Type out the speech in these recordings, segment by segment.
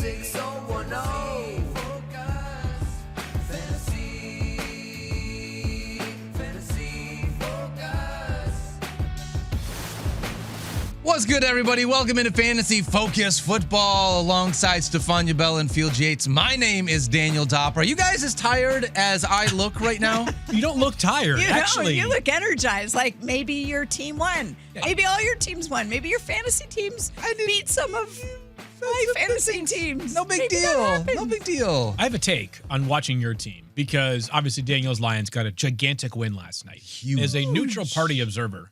780-496-6010. What's good, everybody? Welcome into Fantasy Focus Football alongside Stephania Bell and Yates. My name is Daniel Dopp. Are you guys as tired as I look right now? You don't look tired, actually. You look energized. Like maybe your team won. Maybe all your teams won. Maybe your fantasy teams beat some of my fantasy teams. No big deal. No big deal. I have a take on watching your team because obviously Daniel's Lions got a gigantic win last night. Huge. As a neutral party observer,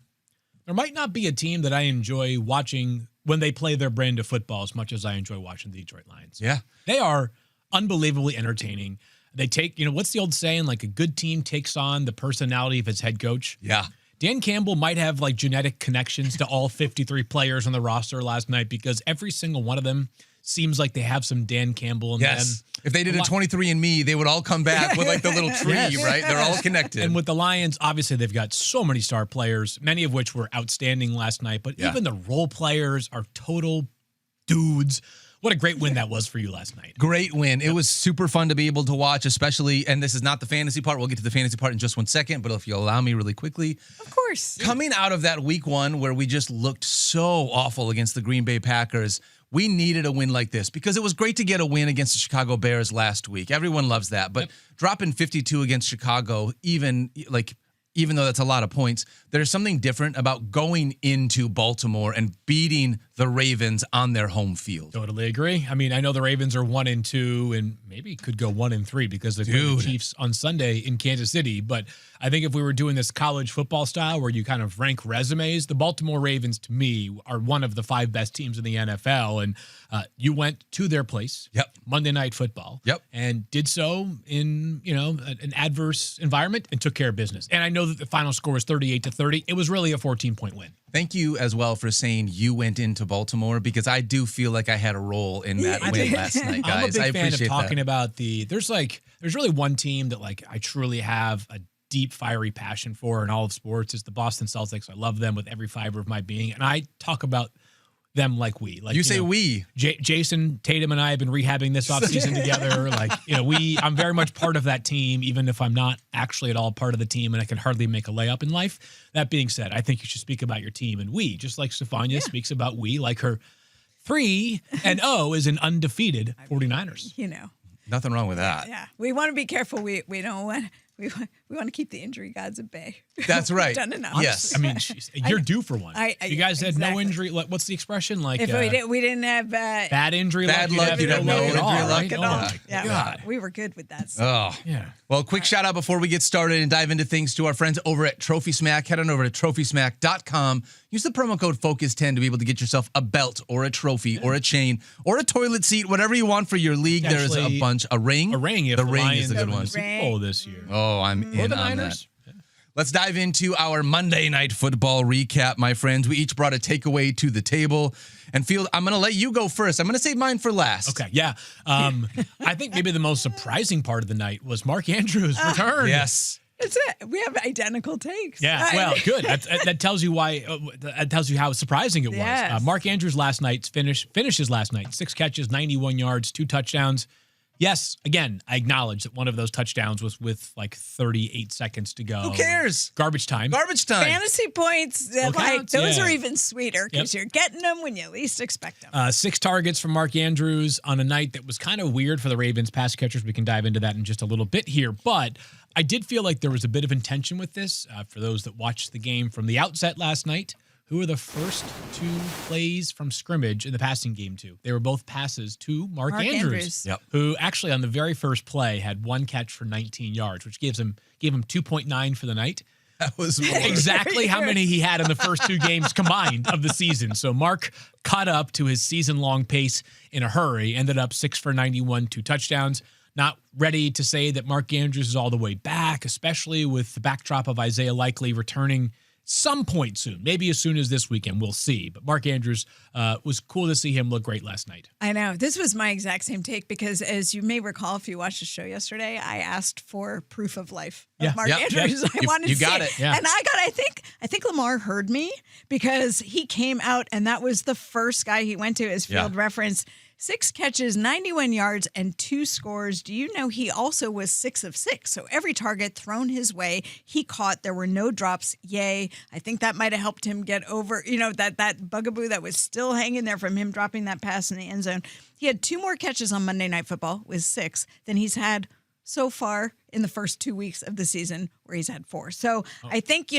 there might not be a team that I enjoy watching when they play their brand of football as much as I enjoy watching the Detroit Lions. Yeah. They are unbelievably entertaining. They take, what's the old saying? Like a good team takes on the personality of its head coach. Yeah. Dan Campbell might have like genetic connections to all 53 players on the roster last night because every single one of them seems like they have some Dan Campbell in them. If they did a 23andMe, they would all come back with like the little tree, right? They're all connected. And with the Lions, obviously they've got so many star players, many of which were outstanding last night, but even the role players are total dudes. What a great win that was for you last night. Great win. It was super fun to be able to watch, especially, and this is not the fantasy part. We'll get to the fantasy part in just 1 second, but if you allow me really quickly. Of course. Coming out of that week one where we just looked so awful against the Green Bay Packers, we needed a win like this because it was great to get a win against the Chicago Bears last week. Everyone loves that, but dropping 52 against Chicago, even though that's a lot of points, there's something different about going into Baltimore and beating the Ravens on their home field. Totally agree. I mean, I know the Ravens are 1-2 and maybe could go 1-3 because they play the Chiefs on Sunday in Kansas City. But I think if we were doing this college football style where you kind of rank resumes, the Baltimore Ravens, to me, are one of the 5 best teams in the NFL. And you went to their place, Monday Night Football, and did so in, an adverse environment and took care of business. And I know that the final score was 38-30. It was really a 14-point win. Thank you as well for saying you went into Baltimore because I do feel like I had a role in that win last night, guys. I'm a big fan of talking that. about there's really one team that like I truly have a deep, fiery passion for in all of sports. It's the Boston Celtics. I love them with every fiber of my being. And I talk about them like we. Like you say we. Jason Tatum and I have been rehabbing this offseason together. I'm very much part of that team, even if I'm not actually at all part of the team and I can hardly make a layup in life. That being said, I think you should speak about your team and we, just like Stephania speaks about we, like her 3-0 is an undefeated 49ers. Nothing wrong with that. Yeah. We want to be careful. We don't want we want to keep the injury gods at bay. That's right. We've done enough. Yes. I mean, you're due for one. You guys had no injury. What's the expression? Like if we didn't have bad injury, bad luck, you'd have no injury luck at all. God. We were good with that stuff. Oh, yeah. Well, quick shout out before we get started and dive into things to our friends over at Trophy Smack. Head on over to TrophySmack.com. Use the promo code FOCUS10 to be able to get yourself a belt or a trophy or a chain or a toilet seat, whatever you want for your league. There's a bunch. A ring? A ring. The ring is the good one. Super Bowl this year. Oh, I'm in on that. Let's dive into our Monday Night Football recap, my friends. We each brought a takeaway to the table. And Field, I'm going to let you go first. I'm going to save mine for last. Okay, yeah. I think maybe the most surprising part of the night was Mark Andrews' return. Yes. That's it. We have identical takes. Yeah, well, good. That tells you why. That tells you how surprising it was. Yes. Mark Andrews finishes last night. 6 catches, 91 yards, 2 touchdowns. Yes, again, I acknowledge that one of those touchdowns was with like 38 seconds to go. Who cares? Garbage time. Garbage time. Fantasy points, those are even sweeter because you're getting them when you least expect them. 6 targets from Mark Andrews on a night that was kind of weird for the Ravens pass catchers. We can dive into that in just a little bit here. But I did feel like there was a bit of intention with this. For those that watched the game from the outset last night, who were the first 2 plays from scrimmage in the passing game to? They were both passes to Mark Andrews. Who actually on the very first play had 1 catch for 19 yards, which gave him 2.9 for the night. That was exactly how many he had in the first 2 games combined of the season. So Mark caught up to his season-long pace in a hurry, ended up 6 for 91, 2 touchdowns. Not ready to say that Mark Andrews is all the way back, especially with the backdrop of Isaiah Likely returning some point soon, maybe as soon as this weekend. We'll see. But Mark Andrews, was cool to see him look great last night. I know. This was my exact same take because, as you may recall, if you watched the show yesterday, I asked for proof of life of Mark Andrews. I wanted to see it. Yeah. And I think Lamar heard me because he came out and that was the first guy he went to as field reference 6 catches, 91 yards, and 2 scores. Do you know he also was 6 of 6? So every target thrown his way, he caught. There were no drops. Yay. I think that might have helped him get over, that bugaboo that was still hanging there from him dropping that pass in the end zone. He had 2 more catches on Monday Night Football with 6 than he's had so far in the first 2 weeks of the season, where he's had 4. So I think,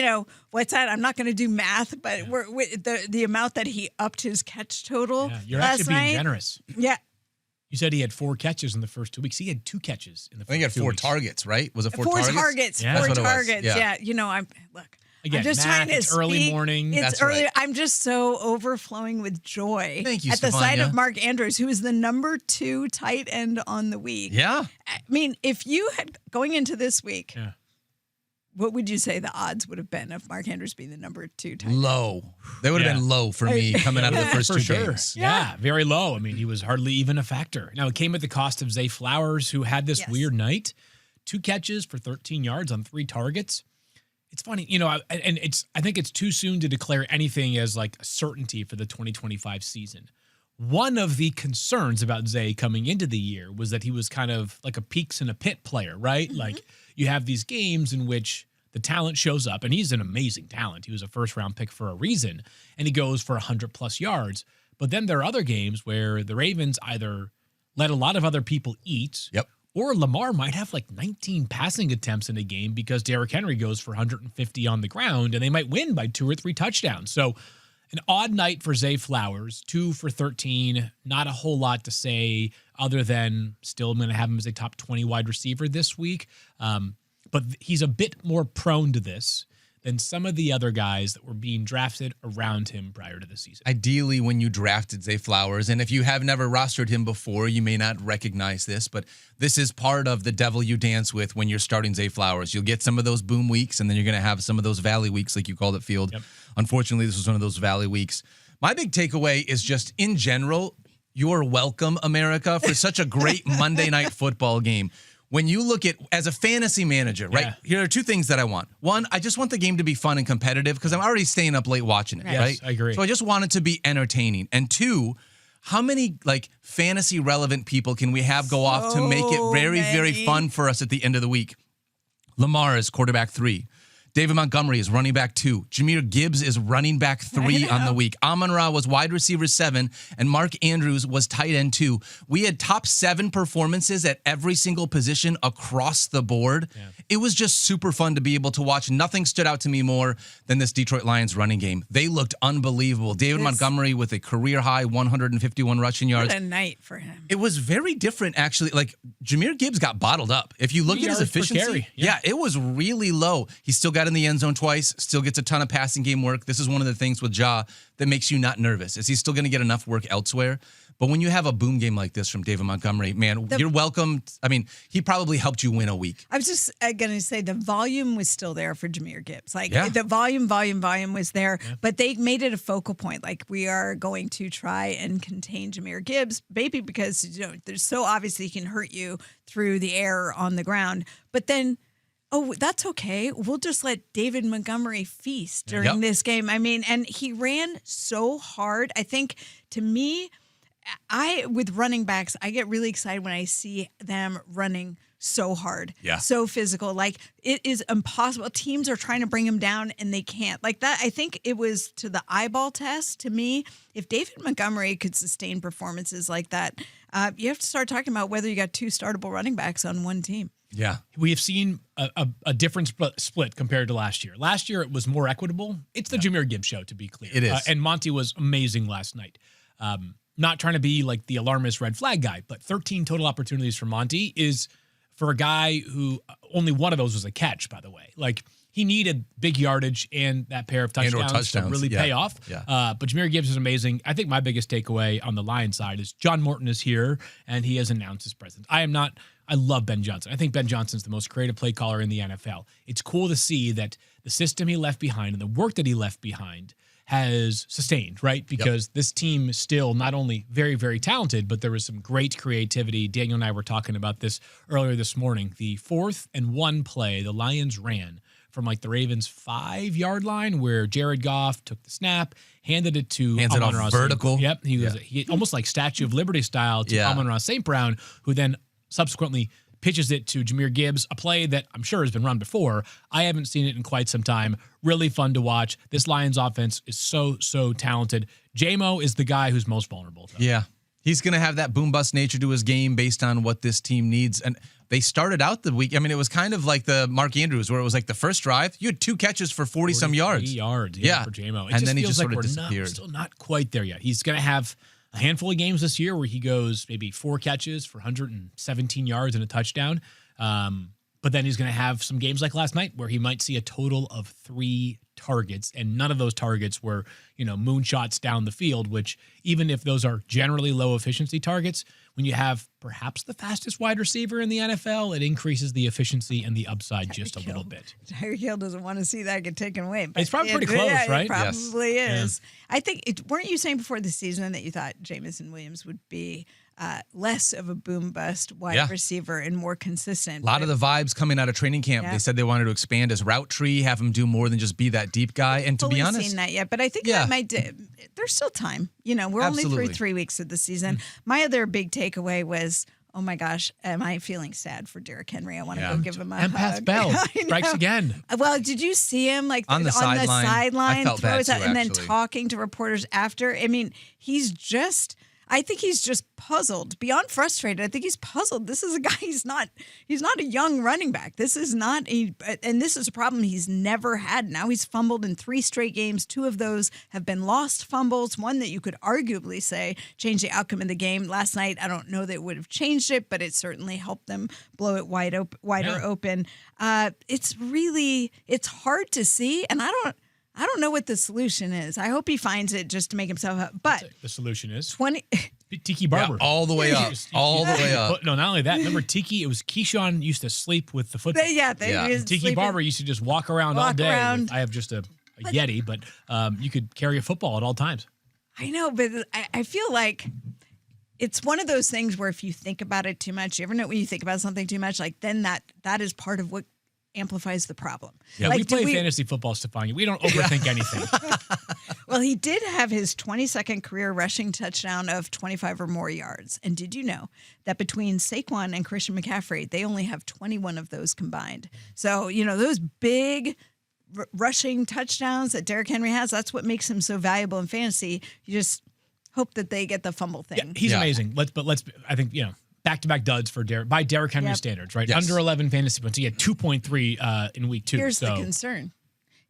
what's that? I'm not going to do math, but the amount that he upped his catch total You're last actually being night. generous. Yeah. You said he had 4 catches in the first 2 weeks. He had 2 catches in the first 2 weeks. I think he had 4 targets, right? Was it 4 targets? 4 targets. Yeah. 4 That's what it was. targets. Yeah. Look. Again, I'm just math, trying to it's early speak. morning. It's That's early. right. I'm just so overflowing with joy. Thank you, at the sight Stephania. of Mark Andrews, who is the number 2 tight end on the week. Yeah. I mean, if you had going into this week, Yeah. what would you say the odds would have been of Mark Andrews being the number 2 tight end? Low. They would have Yeah. been low for me coming out of the first For 2 sure. games. Yeah, very low. I mean, he was hardly even a factor. Now, it came at the cost of Zay Flowers, who had this Yes. weird night. 2 catches for 13 yards on 3 targets. It's funny, I think it's too soon to declare anything as like a certainty for the 2025 season. One of the concerns about Zay coming into the year was that he was kind of like a peaks in a pit player, right? Mm-hmm. Like you have these games in which the talent shows up, and he's an amazing talent. He was a first-round pick for a reason, and he goes for 100-plus yards. But then there are other games where the Ravens either let a lot of other people eat, Yep. or Lamar might have like 19 passing attempts in a game because Derrick Henry goes for 150 on the ground, and they might win by 2 or 3 touchdowns. So an odd night for Zay Flowers, 2 for 13, not a whole lot to say other than still I'm going to have him as a top 20 wide receiver this week. But he's a bit more prone to this than some of the other guys that were being drafted around him prior to the season. Ideally, when you drafted Zay Flowers, and if you have never rostered him before, you may not recognize this, but this is part of the devil you dance with when you're starting Zay Flowers. You'll get some of those boom weeks, and then you're going to have some of those valley weeks, like you called it, Field. Yep. Unfortunately, this was one of those valley weeks. My big takeaway is just, in general, you're welcome, America, for such a great Monday Night Football game. When you look at, as a fantasy manager, right, Yeah. here are 2 things that I want. One, I just want the game to be fun and competitive because I'm already staying up late watching it, Right. right? Yes, I agree. So I just want it to be entertaining. And 2, how many fantasy relevant people can we have go off to make it very, very many. fun for us at the end of the week? Lamar is quarterback 3. David Montgomery is running back 2. Jahmyr Gibbs is running back 3 on the week. Amon-Ra was wide receiver 7, and Mark Andrews was tight end 2. We had top 7 performances at every single position across the board. Yeah. It was just super fun to be able to watch. Nothing stood out to me more than this Detroit Lions running game. They looked unbelievable. David Montgomery with a career-high 151 rushing yards. What a night for him. It was very different, actually. Like, Jahmyr Gibbs got bottled up. If you look at his yards per efficiency, carry. yeah, it was really low. He still got in the end zone twice, still gets a ton of passing game work. This is one of the things with Ja that makes you not nervous. Is he still going to get enough work elsewhere? But when you have a boom game like this from David Montgomery, man, you're welcome. I mean, he probably helped you win a week. I was just going to say the volume was still there for Jahmyr Gibbs. Like Yeah. the volume was there, but they made it a focal point. Like we are going to try and contain Jahmyr Gibbs, maybe because there's so obviously he can hurt you through the air on the ground. But then, oh, that's okay. We'll just let David Montgomery feast during this game. I mean, and he ran so hard. I think to me, with running backs, I get really excited when I see them running so hard, so physical. Like it is impossible. Teams are trying to bring him down and they can't. Like that, I think it was to the eyeball test to me. If David Montgomery could sustain performances like that, you have to start talking about whether you got 2 startable running backs on one team. Yeah. We have seen a different split compared to last year. Last year, it was more equitable. It's the Jahmyr Gibbs show, to be clear. It is. And Monty was amazing last night. Not trying to be like the alarmist red flag guy, but 13 total opportunities for Monty is for a guy who only one of those was a catch, by the way. Like he needed big yardage and that pair of touchdowns to really pay off. Yeah. But Jahmyr Gibbs is amazing. I think my biggest takeaway on the Lions side is John Morton is here and he has announced his presence. I love Ben Johnson. I think Ben Johnson's the most creative play caller in the NFL. It's cool to see that the system he left behind and the work that he left behind has sustained, right? Because this team is still not only very, very talented, but there was some great creativity. Daniel and I were talking about this earlier this morning. The 4th and 1 play the Lions ran from like the Ravens 5-yard line where Jared Goff took the snap, handed it to Hands it off vertical. Yep. He almost like Statue of Liberty style to Amon-Ra St. Brown, who then subsequently pitches it to Jahmyr Gibbs, a play that I'm sure has been run before. I haven't seen it in quite some time. Really fun to watch. This Lions offense is so, so talented. J-Mo is the guy who's most vulnerable, though. Yeah. He's going to have that boom-bust nature to his game based on what this team needs. And they started out the week. I mean, it was kind of like the Mark Andrews, where it was like the first drive, you had 2 catches for 40-some yards. Yeah, for J-Mo. And then he just sort of disappeared. Still not quite there yet. He's going to have a handful of games this year where he goes maybe 4 catches for 117 yards and a touchdown. But then he's going to have some games like last night where he might see a total of 3 targets, and none of those targets were, moonshots down the field, which even if those are generally low efficiency targets, when you have perhaps the fastest wide receiver in the NFL, it increases the efficiency and the upside just a little bit. Tyreek Hill doesn't want to see that get taken away. But it's probably pretty close, right? It probably is. Yeah. I think, weren't you saying before the season that you thought Jamison Williams would be less of a boom-bust wide receiver and more consistent? A lot of the vibes coming out of training camp. They said they wanted to expand his route tree, have him do more than just be that deep guy. And to be honest, seen that yet, but I think that might. There's still time. We're only through 3 weeks of the season. My other big takeaway was, oh my gosh, am I feeling sad for Derrick Henry? I want to go give him a hug. Empath Bell strikes again. Well, did you see him on the sideline throw it out and then actually. talking to reporters after? I mean, I think he's just puzzled, beyond frustrated. I think he's puzzled. This is a guy, he's not a young running back. This is not and this is a problem he's never had. Now he's fumbled in 3 straight games. 2 of those have been lost fumbles. One that you could arguably say changed the outcome of the game. Last night, I don't know that it would have changed it, but it certainly helped them blow it wider open. It's hard to see, and I don't know what the solution is. I hope he finds it just to make himself up. But the solution is 20 Tiki Barber. Yeah, all the way up. All the way up. No, not only that. Remember Tiki? It was Keyshawn used to sleep with the football. Tiki Barber used to just walk around all day. I have just a Yeti, but you could carry a football at all times. I know, but I feel like it's one of those things where if you think about it too much, you ever know when you think about something too much, like then that is part of what amplifies the problem. Yeah, we play fantasy football, Stephania. We don't overthink anything. Well, he did have his 22nd career rushing touchdown of 25 or more yards. And did you know that between Saquon and Christian McCaffrey, they only have 21 of those combined? So, those big rushing touchdowns that Derrick Henry has, that's what makes him so valuable in fantasy. You just hope that they get the fumble thing. Yeah, he's amazing. I think, back-to-back duds for by Derrick Henry standards, right? Yes. Under 11 fantasy points. He had 2.3 in week 2. Here's the concern.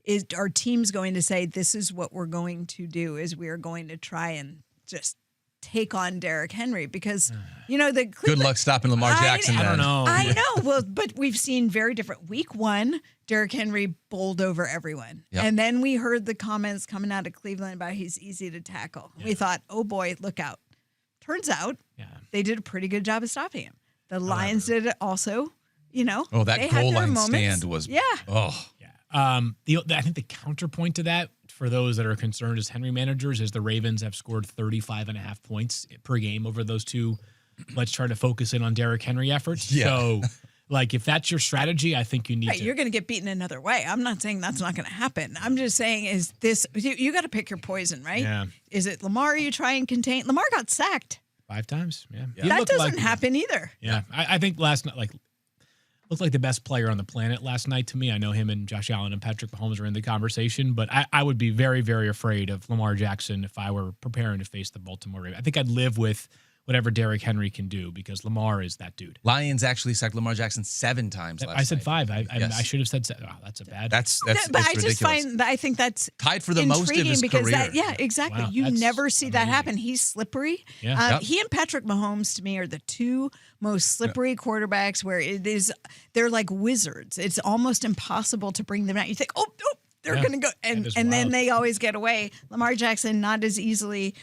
Is our team's going to say, this is what we're going to do, is we are going to try and just take on Derrick Henry? Because, the Cleveland, good luck stopping Lamar Jackson. I don't know. I know. Well, but we've seen very different. Week 1, Derrick Henry bowled over everyone. Yep. And then we heard the comments coming out of Cleveland about he's easy to tackle. Yeah. We thought, oh boy, look out. Turns out they did a pretty good job of stopping him. The Lions did it also, Oh, that goal line stand was. Yeah. Oh. Yeah. I think the counterpoint to that, for those that are concerned as Henry managers, is the Ravens have scored 35.5 points per game over those 2. Let's try to focus in on Derrick Henry efforts. Yeah. So, if that's your strategy, I think you need to. You're going to get beaten another way. I'm not saying that's not going to happen. I'm just saying, is this, you got to pick your poison, right? Yeah. Is it Lamar you try and contain? Lamar got sacked 5 times. Yeah. That doesn't happen either. Yeah. I think last night, looked like the best player on the planet last night to me. I know him and Josh Allen and Patrick Mahomes are in the conversation, but I would be very, very afraid of Lamar Jackson if I were preparing to face the Baltimore Ravens. I think I'd live with whatever Derrick Henry can do because Lamar is that dude. Lions actually sacked Lamar Jackson 7 times last I said night. 5. I should have said 7. Oh, that's a bad. That's but I ridiculous. just I think that's tied for the most in his because career. Exactly. Wow, you never see that amazing. happen. He's slippery. Yeah. He and Patrick Mahomes to me are the 2 most slippery quarterbacks where they're like wizards. It's almost impossible to bring them out. You think, they're going to go. And then they always get away. Lamar Jackson, not as easily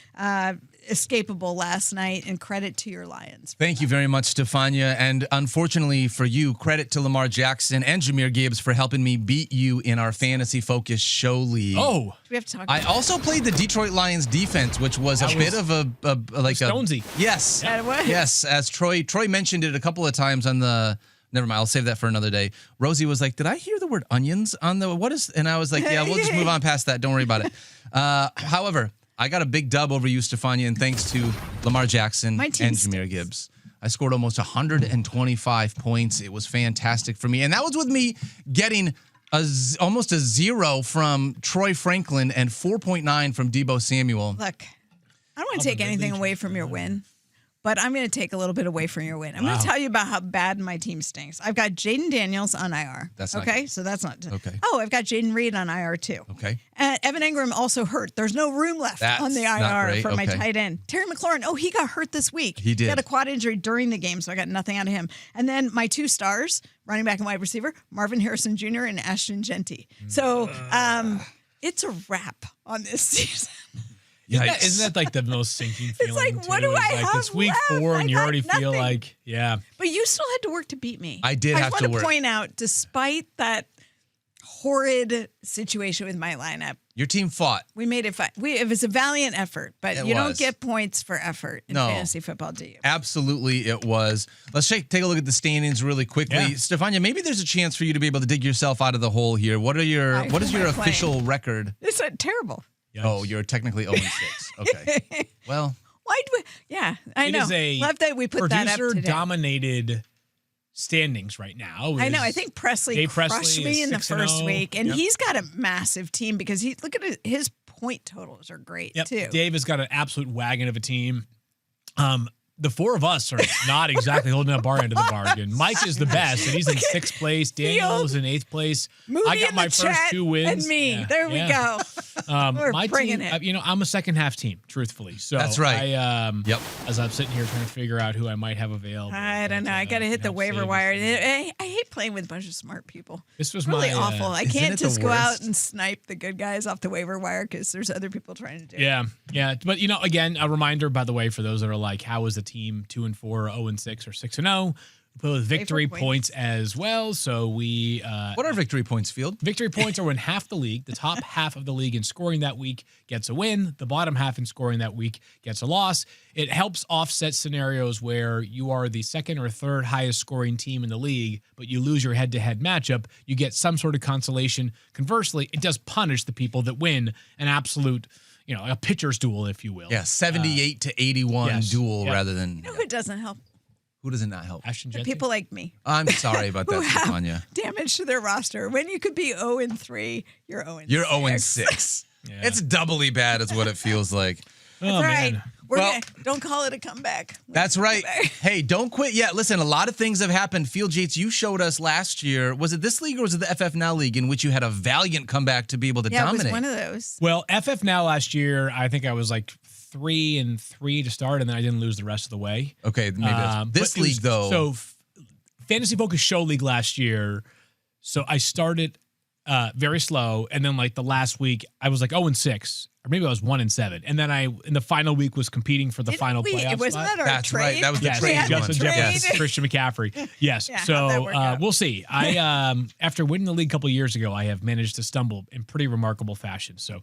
escapable last night, and credit to your Lions. Thank you very much, Stephania. And unfortunately for you, credit to Lamar Jackson and Jahmyr Gibbs for helping me beat you in our Fantasy Focus Show League. Oh. Do we have to talk I about also played the Detroit Lions defense, which was a bit of a Stonesy. Yes. That was. Yes, as Troy mentioned it a couple of times on the Never mind. I'll save that for another day. Rosie was like, did I hear the word onions on the what is? And I was like, yeah, we'll just move on past that. Don't worry about it. However, I got a big dub over you, Stephania, and thanks to Lamar Jackson and Jahmyr Gibbs. I scored almost 125 points. It was fantastic for me. And that was with me getting almost a 0 from Troy Franklin and 4.9 from Deebo Samuel. Look, I don't want to take anything away from your win, but I'm going to take a little bit away from your win. I'm going to tell you about how bad my team stinks. I've got Jaden Daniels on IR. That's not okay. Good. So that's not okay. Oh, I've got Jaden Reed on IR too. Okay. And Evan Engram also hurt. There's no room left on the IR for my tight end. Terry McLaurin. Oh, he got hurt this week. He did. He had a quad injury during the game, so I got nothing out of him. And then my 2 stars, running back and wide receiver, Marvin Harrison Jr. and Ashton Genty. So it's a wrap on this season. Yeah, isn't that like the most sinking feeling? It's like, what do I have It's week left? 4 and you already nothing. feel like, yeah. But you still had to work to beat me. I did have to work. I just want to point out, despite that horrid situation with my lineup, your team fought. we made it fun. It was a valiant effort, but you don't get points for effort in fantasy football, do you? Absolutely, it was. Let's take a look at the standings really quickly. Yeah. Stephania, maybe there's a chance for you to be able to dig yourself out of the hole here. What is your official record? It's terrible. Yikes. Oh, you're technically 0-6. Okay. Well, Why do we? Yeah, I know. It is a Love that we put that up today. producer-dominated standings right now. I know. I think Presley crushed me in the first week, and he's got a massive team because look at his point totals are great too. Dave has got an absolute wagon of a team. The 4 of us are not exactly holding up our end of the bargain. Mike is the best, and he's in 6th place. Daniel is in 8th place. I got my first 2 wins. And me. Yeah. There we go. We're my bringing team, it. I'm a second half team, truthfully. So that's right. As I'm sitting here trying to figure out who I might have available. I don't know. I got to hit the waiver wire. I hate playing with a bunch of smart people. This was really awful. I can't just go out worst? and snipe the good guys off the waiver wire because there's other people trying to do it. Yeah. But, again, a reminder, by the way, for those that are like, how is the team 2-4, 0-6, or 6-0? We play with victory points as well. So we. What are victory points, Field? Victory points are when half the league, the top half of the league in scoring that week gets a win. The bottom half in scoring that week gets a loss. It helps offset scenarios where you are the second or third highest scoring team in the league, but you lose your head-to-head matchup. You get some sort of consolation. Conversely, it does punish the people that win an absolute. A pitcher's duel, if you will. Yeah, 78 to 81 duel rather than. You know who doesn't help? Who does it not help? Ashton The people like me. I'm sorry about that, Stephania. Damage to their roster. When you could be 0-3, you're 0-6. You're 0-6. Yeah. It's doubly bad, is what it feels like. That's Oh, right. man. Don't call it a comeback. That's right. Hey, don't quit yet. Listen, a lot of things have happened. Field Yates, you showed us last year. Was it this league or was it the FF Now League in which you had a valiant comeback to be able to dominate? It was one of those. Well, FF Now last year, I think I was like 3-3 to start, and then I didn't lose the rest of the way. Okay, maybe that's this league though. So, Fantasy Focus Show League last year. So I started very slow, and then like the last week, I was like 0-6, or maybe I was 1-7, and then I in the final week was competing for the final playoff Wasn't spot. that our That's trade? right. That was the Yes, trade Justin one. Jefferson, Yes. Christian McCaffrey. Yes. Yeah, how'd that work So out? we'll see. I after winning the league a couple of years ago, I have managed to stumble in pretty remarkable fashion. So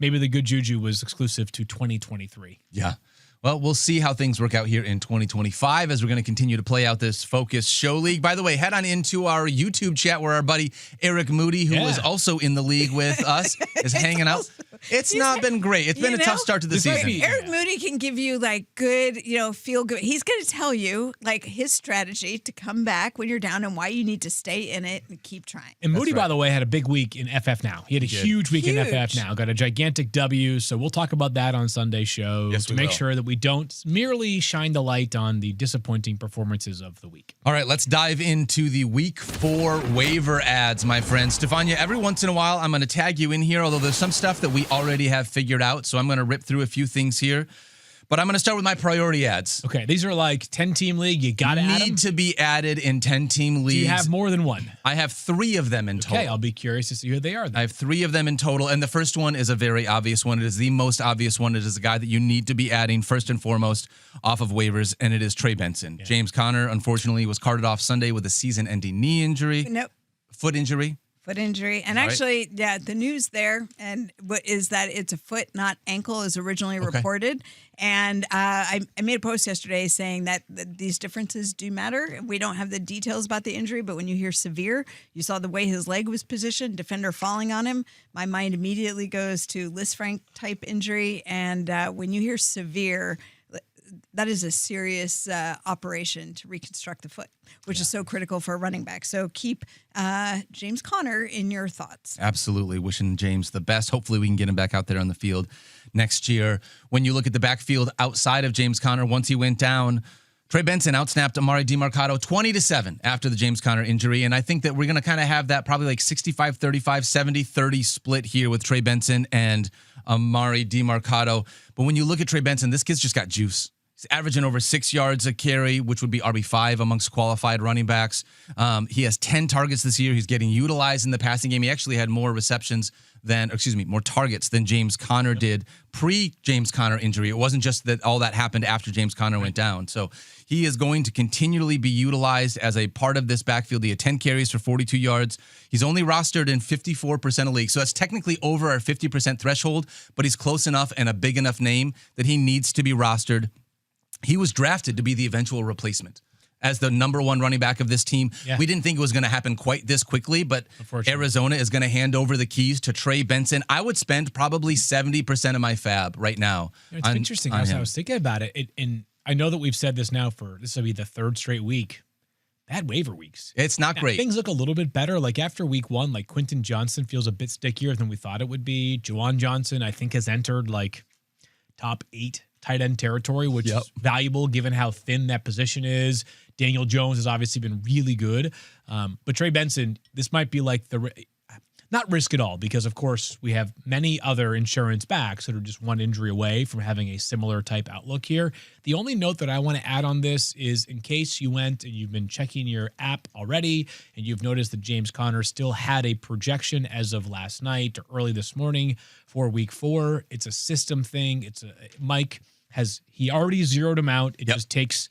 maybe the good juju was exclusive to 2023. Yeah. Well, we'll see how things work out here in 2025 as we're going to continue to play out this Focus Show League. By the way, head on into our YouTube chat where our buddy Eric Moody, who was also in the league with us, is hanging out. It's not been great. It's been a tough start to the season. Eric Moody can give you like good, feel good. He's going to tell you like his strategy to come back when you're down and why you need to stay in it and keep trying. And Moody, by the way, had a big week in FF Now. He had a huge week in FF Now. Got a gigantic W. So we'll talk about that on Sunday's show to make sure that we don't merely shine the light on the disappointing performances of the week. All right, let's dive into the week 4 waiver ads, my friends. Stephania, every once in a while, I'm going to tag you in here, although there's some stuff that we already have figured out. So I'm going to rip through a few things here. But I'm going to start with my priority ads. Okay, these are like 10-team league. You got to add them? Need to be added in 10-team leagues. Do you have more than one? I have 3 of them in total. Okay, I'll be curious to see who they are then. I have 3 of them in total, and the first one is a very obvious one. It is the most obvious one. It is a guy that you need to be adding first and foremost off of waivers, and it is Trey Benson. James Conner, unfortunately, was carted off Sunday with a season-ending knee injury. Nope. Foot injury. Foot injury. And actually, the news there and what is that it's a foot, not ankle, as originally reported. And I made a post yesterday saying that these differences do matter. We don't have the details about the injury, but when you hear severe, you saw the way his leg was positioned, defender falling on him. My mind immediately goes to Lisfranc type injury. And when you hear severe, that is a serious operation to reconstruct the foot, which is so critical for a running back. So keep James Conner in your thoughts. Absolutely. Wishing James the best. Hopefully we can get him back out there on the field next year. When you look at the backfield outside of James Conner, once he went down, Trey Benson outsnapped Amari DiMercato 20-7 after the James Conner injury. And I think that we're going to kind of have that probably like 65-35, 70-30 split here with Trey Benson and Amari DiMercato. But when you look at Trey Benson, this kid's just got juice. He's averaging over 6 yards a carry, which would be RB5 amongst qualified running backs. He has 10 targets this year. He's getting utilized in the passing game. He actually had more more targets than James Conner did pre-James Conner injury. It wasn't just that all that happened after James Conner went down. So he is going to continually be utilized as a part of this backfield. He had 10 carries for 42 yards. He's only rostered in 54% of leagues. So that's technically over our 50% threshold, but he's close enough and a big enough name that he needs to be rostered. He was drafted to be the eventual replacement as the number one running back of this team. Yeah. We didn't think it was going to happen quite this quickly, but Arizona is going to hand over the keys to Trey Benson. I would spend probably 70% of my fab right now. It's interesting. I was thinking about it, and I know that we've said this now this will be the third straight week. Bad waiver weeks. It's not great. Things look a little bit better. Like after week 1, like Quentin Johnson feels a bit stickier than we thought it would be. Juwan Johnson, I think, has entered like top 8 tight end territory, which is valuable given how thin that position is. Daniel Jones has obviously been really good. But Trey Benson, this might be like not risk at all, because of course we have many other insurance backs that are just one injury away from having a similar type outlook here. The only note that I want to add on this is in case you went and you've been checking your app already and you've noticed that James Conner still had a projection as of last night or early this morning for week 4. It's a system thing. Mike he already zeroed him out. It just takes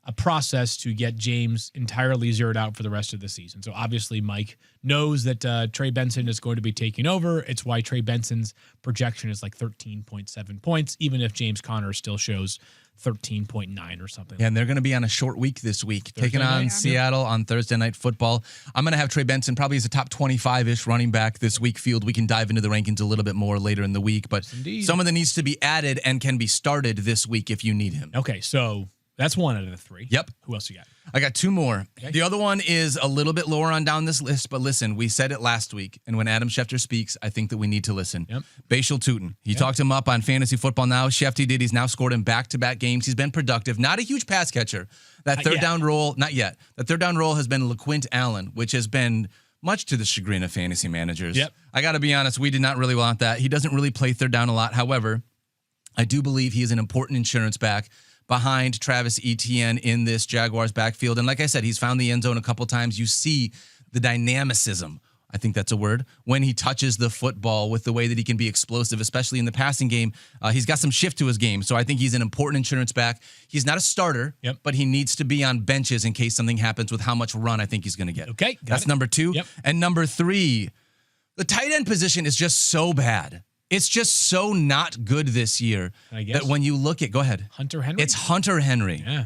a process to get James entirely zeroed out for the rest of the season. So obviously Mike knows that Trey Benson is going to be taking over. It's why Trey Benson's projection is like 13.7 points, even if James Conner still shows 13.9 or something. Yeah, and they're going to be on a short week this week, taking on Seattle on Thursday Night Football. I'm going to have Trey Benson probably as a top 25-ish running back this week field. We can dive into the rankings a little bit more later in the week, but someone that needs to be added and can be started this week if you need him. Okay, so that's one out of the 3. Yep. Who else you got? I got 2 more. Okay. The other one is a little bit lower on down this list, but listen, we said it last week, and when Adam Schefter speaks, I think that we need to listen. Yep. Bashal Tutin. He talked him up on Fantasy Football Now. Shefty did. He's now scored in back-to-back games. He's been productive. Not a huge pass catcher. That third down role, not yet. That third down role has been LaQuint Allen, which has been much to the chagrin of fantasy managers. Yep. I got to be honest, we did not really want that. He doesn't really play third down a lot. However, I do believe he is an important insurance back behind Travis Etienne in this Jaguars backfield. And like I said, he's found the end zone a couple times. You see the dynamicism, I think that's a word, when he touches the football with the way that he can be explosive, especially in the passing game. He's got some shift to his game, so I think he's an important insurance back. He's not a starter, but he needs to be on benches in case something happens with how much run I think he's going to get. Okay, that's number 2. Yep. And number 3, the tight end position is just so bad. It's just so not good this year that when you look at, go ahead. Hunter Henry? It's Hunter Henry. Yeah.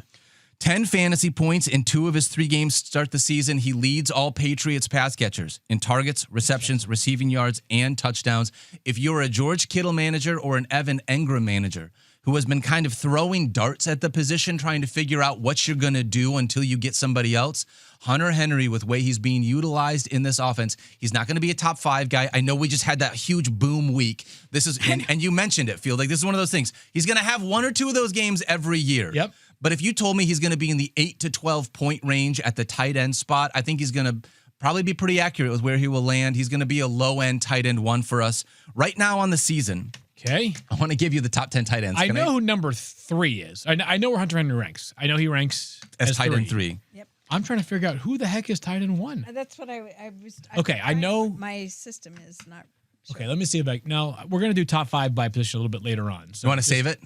10 fantasy points in 2 of his 3 games to start the season. He leads all Patriots pass catchers in targets, receptions, receiving yards, and touchdowns. If you're a George Kittle manager or an Evan Engram manager who has been kind of throwing darts at the position, trying to figure out what you're going to do until you get somebody else, Hunter Henry, with the way he's being utilized in this offense, he's not going to be a top 5 guy. I know we just had that huge boom week. This is, and you mentioned it, Field. Like, this is one of those things. He's going to have 1 or 2 of those games every year. Yep. But if you told me he's going to be in the 8 to 12 point range at the tight end spot, I think he's going to probably be pretty accurate with where he will land. He's going to be a low end tight end 1 for us right now on the season. Okay. I want to give you the top 10 tight ends. I know who number 3 is. I know where Hunter Henry ranks. I know he ranks as tight end 3. Yep. I'm trying to figure out who the heck is tight end 1. That's what I was. Okay, I know. My system is not sure. Okay, let me see if no, we're going to do top 5 by position a little bit later on. So you want to save it?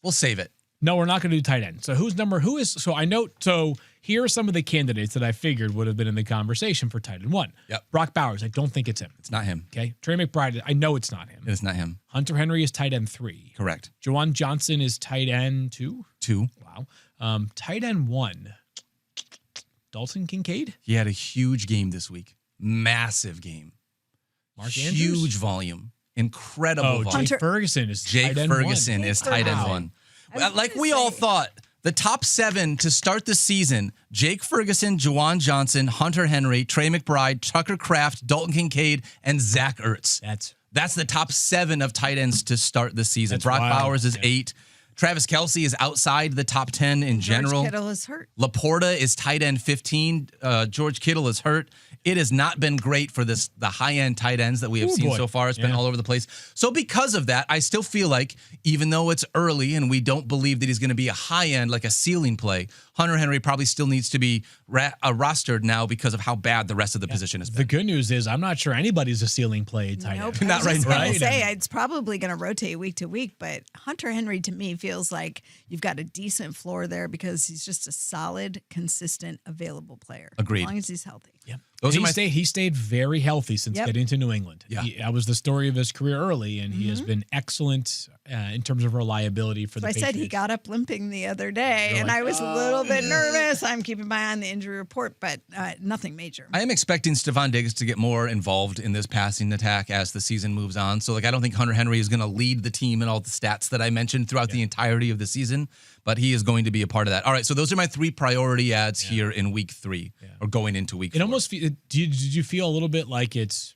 We'll save it. No, we're not going to do tight end. So so here are some of the candidates that I figured would have been in the conversation for tight end 1. Yep. Brock Bowers, I don't think it's him. It's not him. Okay. Trey McBride, I know it's not him. It's not him. Hunter Henry is tight end 3. Correct. Juwan Johnson is tight end 2. 2. Wow. Tight end 1. Dalton Kincaid? He had a huge game this week. Massive game. Mark Huge Andrews? volume. Incredible volume. Jake Ferguson is Jake tight end Ferguson 1. is tight end 1. Like we all thought, the top 7 to start the season, Jake Ferguson, Juwan Johnson, Hunter Henry, Trey McBride, Tucker Kraft, Dalton Kincaid, and Zach Ertz. That's the top 7 of tight ends to start the season. That's Brock wild. Bowers is 8. Travis Kelce is outside the top 10 in general. George Kittle is hurt. Laporta is tight end 15. George Kittle is hurt. It has not been great for the high-end tight ends that we have seen so far. It's been all over the place. So because of that, I still feel like, even though it's early and we don't believe that he's going to be a high-end, like a ceiling play, Hunter Henry probably still needs to be rostered now because of how bad the rest of the position has been. The good news is I'm not sure anybody's a ceiling play tight end. Not right now. I was say it's probably going to rotate week to week, but Hunter Henry to me feels like you've got a decent floor there because he's just a solid, consistent, available player. Agreed. As long as he's healthy. Yeah. He stayed very healthy since getting to New England. Yeah. That was the story of his career early, and he has been excellent in terms of reliability for the Patriots. I said he got up limping the other day, and I was a little bit nervous. I'm keeping my eye on the injury report, but nothing major. I am expecting Stephon Diggs to get more involved in this passing attack as the season moves on. So, I don't think Hunter Henry is going to lead the team in all the stats that I mentioned throughout the entirety of the season, but he is going to be a part of that. All right, so those are my 3 priority ads here in week 3 or going into week 4. It almost did you feel a little bit like it's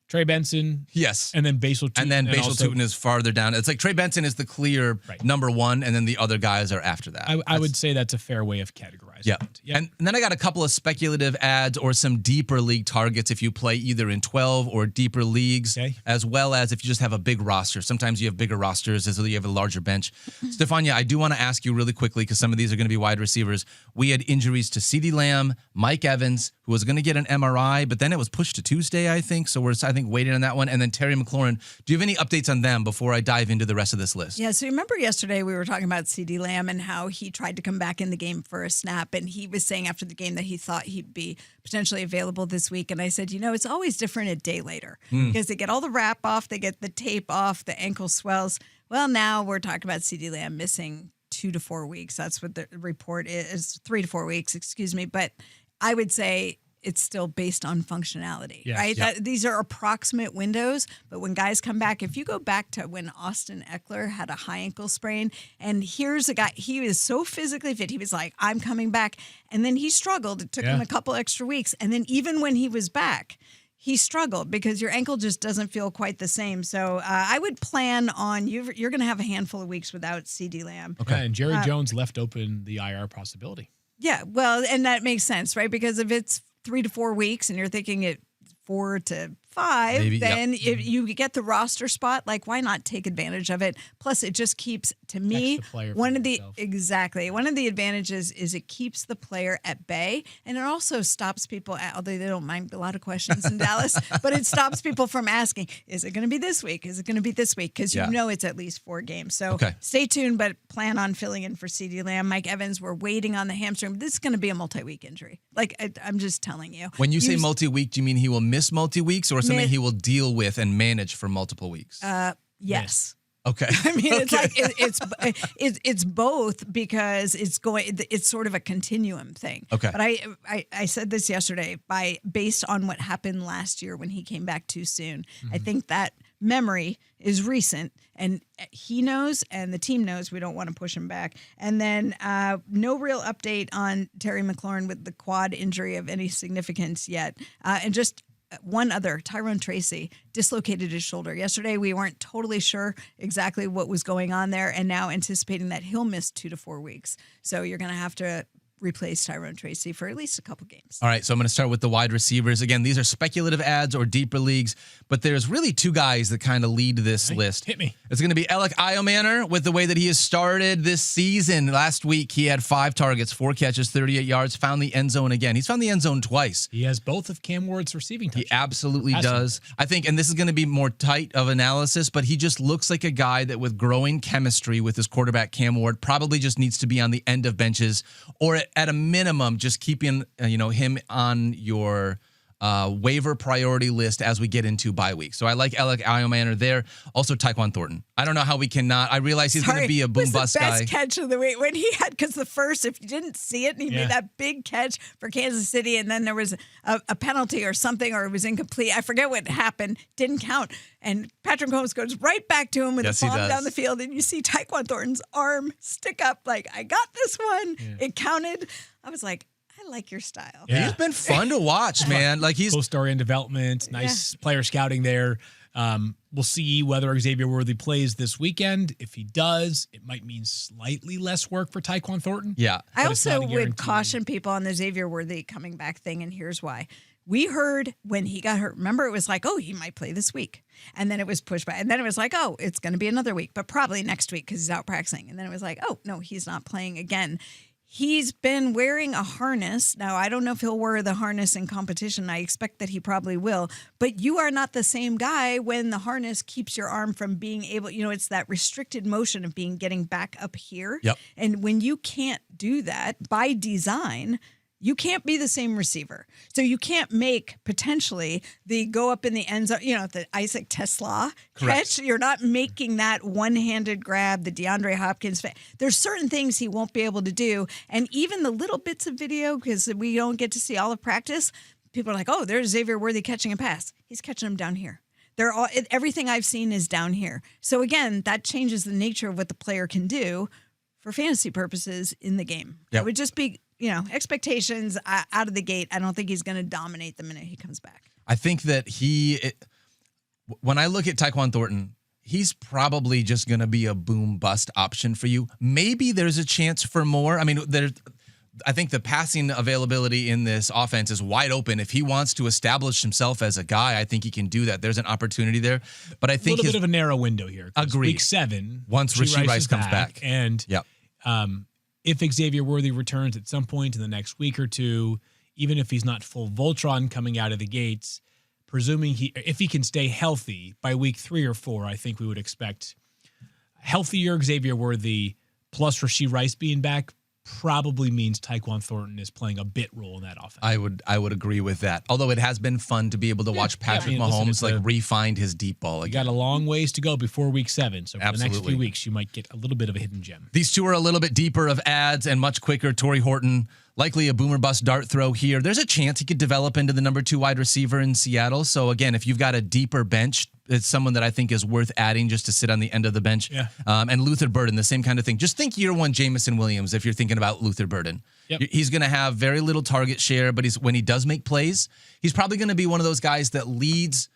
Trey Benson? Yes. And then Basil Tootin. And then Basil Tootin is farther down. It's like Trey Benson is the clear number 1, and then the other guys are after that. I would say that's a fair way of categorizing it. Yeah. And then I got a couple of speculative ads or some deeper league targets if you play either in 12 or deeper leagues, as well as if you just have a big roster. Sometimes you have bigger rosters as though you have a larger bench. Stephania, I do want to ask you really quickly, because some of these are going to be wide receivers. We had injuries to CeeDee Lamb, Mike Evans, who was going to get an MRI, but then it was pushed to Tuesday, I think. So we're, waiting on that one. And then Terry McLaurin. Do you have any updates on them before I dive into the rest of this list? Yeah, so remember yesterday we were talking about CeeDee Lamb and how he tried to come back in the game for a snap, and he was saying after the game that he thought he'd be potentially available this week. And I said, it's always different a day later because they get all the wrap off, they get the tape off, the ankle swells. Well, now we're talking about CeeDee Lamb missing 2 to 4 weeks. That's what the report is, 3 to 4 weeks, excuse me. But I would say it's still based on functionality, right? These are approximate windows, but when guys come back, if you go back to when Austin Eckler had a high ankle sprain, and here's a guy, he was so physically fit, he was like, I'm coming back, and then he struggled. It took him a couple extra weeks, and then even when he was back, he struggled because your ankle just doesn't feel quite the same. So I would plan on you're going to have a handful of weeks without CeeDee Lamb. Okay, and Jerry Jones left open the IR possibility. Yeah, well, and that makes sense, right? Because if it's 3 to 4 weeks and you're thinking it 4 to 5, maybe, then if you get the roster spot, like why not take advantage of it? Plus, it just keeps, to me, one of the advantages is it keeps the player at bay, and it also stops people, although they don't mind a lot of questions in Dallas, but it stops people from asking, is it going to be this week? Is it going to be this week? Because it's at least 4 games. So stay tuned, but plan on filling in for CeeDee Lamb. Mike Evans, we're waiting on the hamstring. This is going to be a multi-week injury. I'm just telling you. When you say multi-week, do you mean he will miss multi-weeks or something he will deal with and manage for multiple weeks? Yes. Okay. I mean, it's like it's both because it's sort of a continuum thing. Okay. But I said this yesterday based on what happened last year when he came back too soon. I think that memory is recent, and he knows and the team knows we don't want to push him back. And then no real update on Terry McLaurin with the quad injury of any significance yet. And just one other, Tyrone Tracy dislocated his shoulder. Yesterday, we weren't totally sure exactly what was going on there, and now anticipating that he'll miss 2 to 4 weeks. So you're going to have to replace Tyrone Tracy for at least a couple games. All right, so I'm going to start with the wide receivers. Again, these are speculative ads or deeper leagues, but there's really two guys that kind of lead this list. Hit me. It's going to be Alec Iomanner with the way that he has started this season. Last week, he had 5 targets, 4 catches, 38 yards, found the end zone again. He's found the end zone twice. He has both of Cam Ward's receiving touchdowns. He absolutely does. I think, and this is going to be more tight of analysis, but he just looks like a guy that with growing chemistry with his quarterback, Cam Ward, probably just needs to be on the end of benches or at a minimum, just keeping him on your waiver priority list as we get into bye week. So I like Alec Iomanner there. Also Tyquan Thornton. I don't know how we cannot. I realize he's going to be a boom bust guy. The best catch of the week when he had, because the first, if you didn't see it, and he made that big catch for Kansas City, and then there was a penalty or something, or it was incomplete. I forget what happened. Didn't count. And Patrick Mahomes goes right back to him with the bomb down the field, and you see Tyquan Thornton's arm stick up like, I got this one. Yeah. It counted. I was like, I like your style. Yeah. He's been fun to watch, man. Like he's full story and development, nice player scouting there. We'll see whether Xavier Worthy plays this weekend. If he does, it might mean slightly less work for Tyquan Thornton. Yeah. I also would caution people on the Xavier Worthy coming back thing, and here's why. We heard when he got hurt, remember it was like, oh, he might play this week. And then it was pushed back. And then it was like, oh, it's going to be another week, but probably next week because he's out practicing. And then it was like, oh, no, he's not playing again. He's been wearing a harness. Now, I don't know if he'll wear the harness in competition. I expect that he probably will. But you are not the same guy when the harness keeps your arm from being able, it's that restricted motion of getting back up here. Yep. And when you can't do that by design, you can't be the same receiver. So you can't make potentially the go up in the end zone, the Isaac Tesla catch. You're not making that one-handed grab, the DeAndre Hopkins. There's certain things he won't be able to do. And even the little bits of video, because we don't get to see all of practice, people are like, oh, there's Xavier Worthy catching a pass. He's catching them down here. Everything I've seen is down here. So again, that changes the nature of what the player can do for fantasy purposes in the game. Yep. It would just be expectations out of the gate. I don't think he's going to dominate the minute he comes back. I think that when I look at Tyquan Thornton, he's probably just going to be a boom bust option for you. Maybe there's a chance for more. I mean, I think the passing availability in this offense is wide open. If he wants to establish himself as a guy, I think he can do that. There's an opportunity there. But I think a little bit of a narrow window here. Agreed. Week 7, once Rashee Rice comes back. And if Xavier Worthy returns at some point in the next week or two, even if he's not full Voltron coming out of the gates, presuming if he can stay healthy by week 3 or 4, I think we would expect healthier Xavier Worthy plus Rashee Rice being back probably means Tyquan Thornton is playing a bit role in that offense. I would agree with that. Although it has been fun to be able to watch Patrick Mahomes re-find his deep ball again. You got a long ways to go before week 7. So for the next few weeks, you might get a little bit of a hidden gem. These two are a little bit deeper of ads and much quicker. Torrey Horton, likely a boomer bust dart throw here. There's a chance he could develop into the number 2 wide receiver in Seattle. So again, if you've got a deeper bench, it's someone that I think is worth adding just to sit on the end of the bench. Yeah. And Luther Burden, the same kind of thing. Just think year 1 Jamison Williams if you're thinking about Luther Burden. Yep. He's going to have very little target share, but when he does make plays, he's probably going to be one of those guys that leads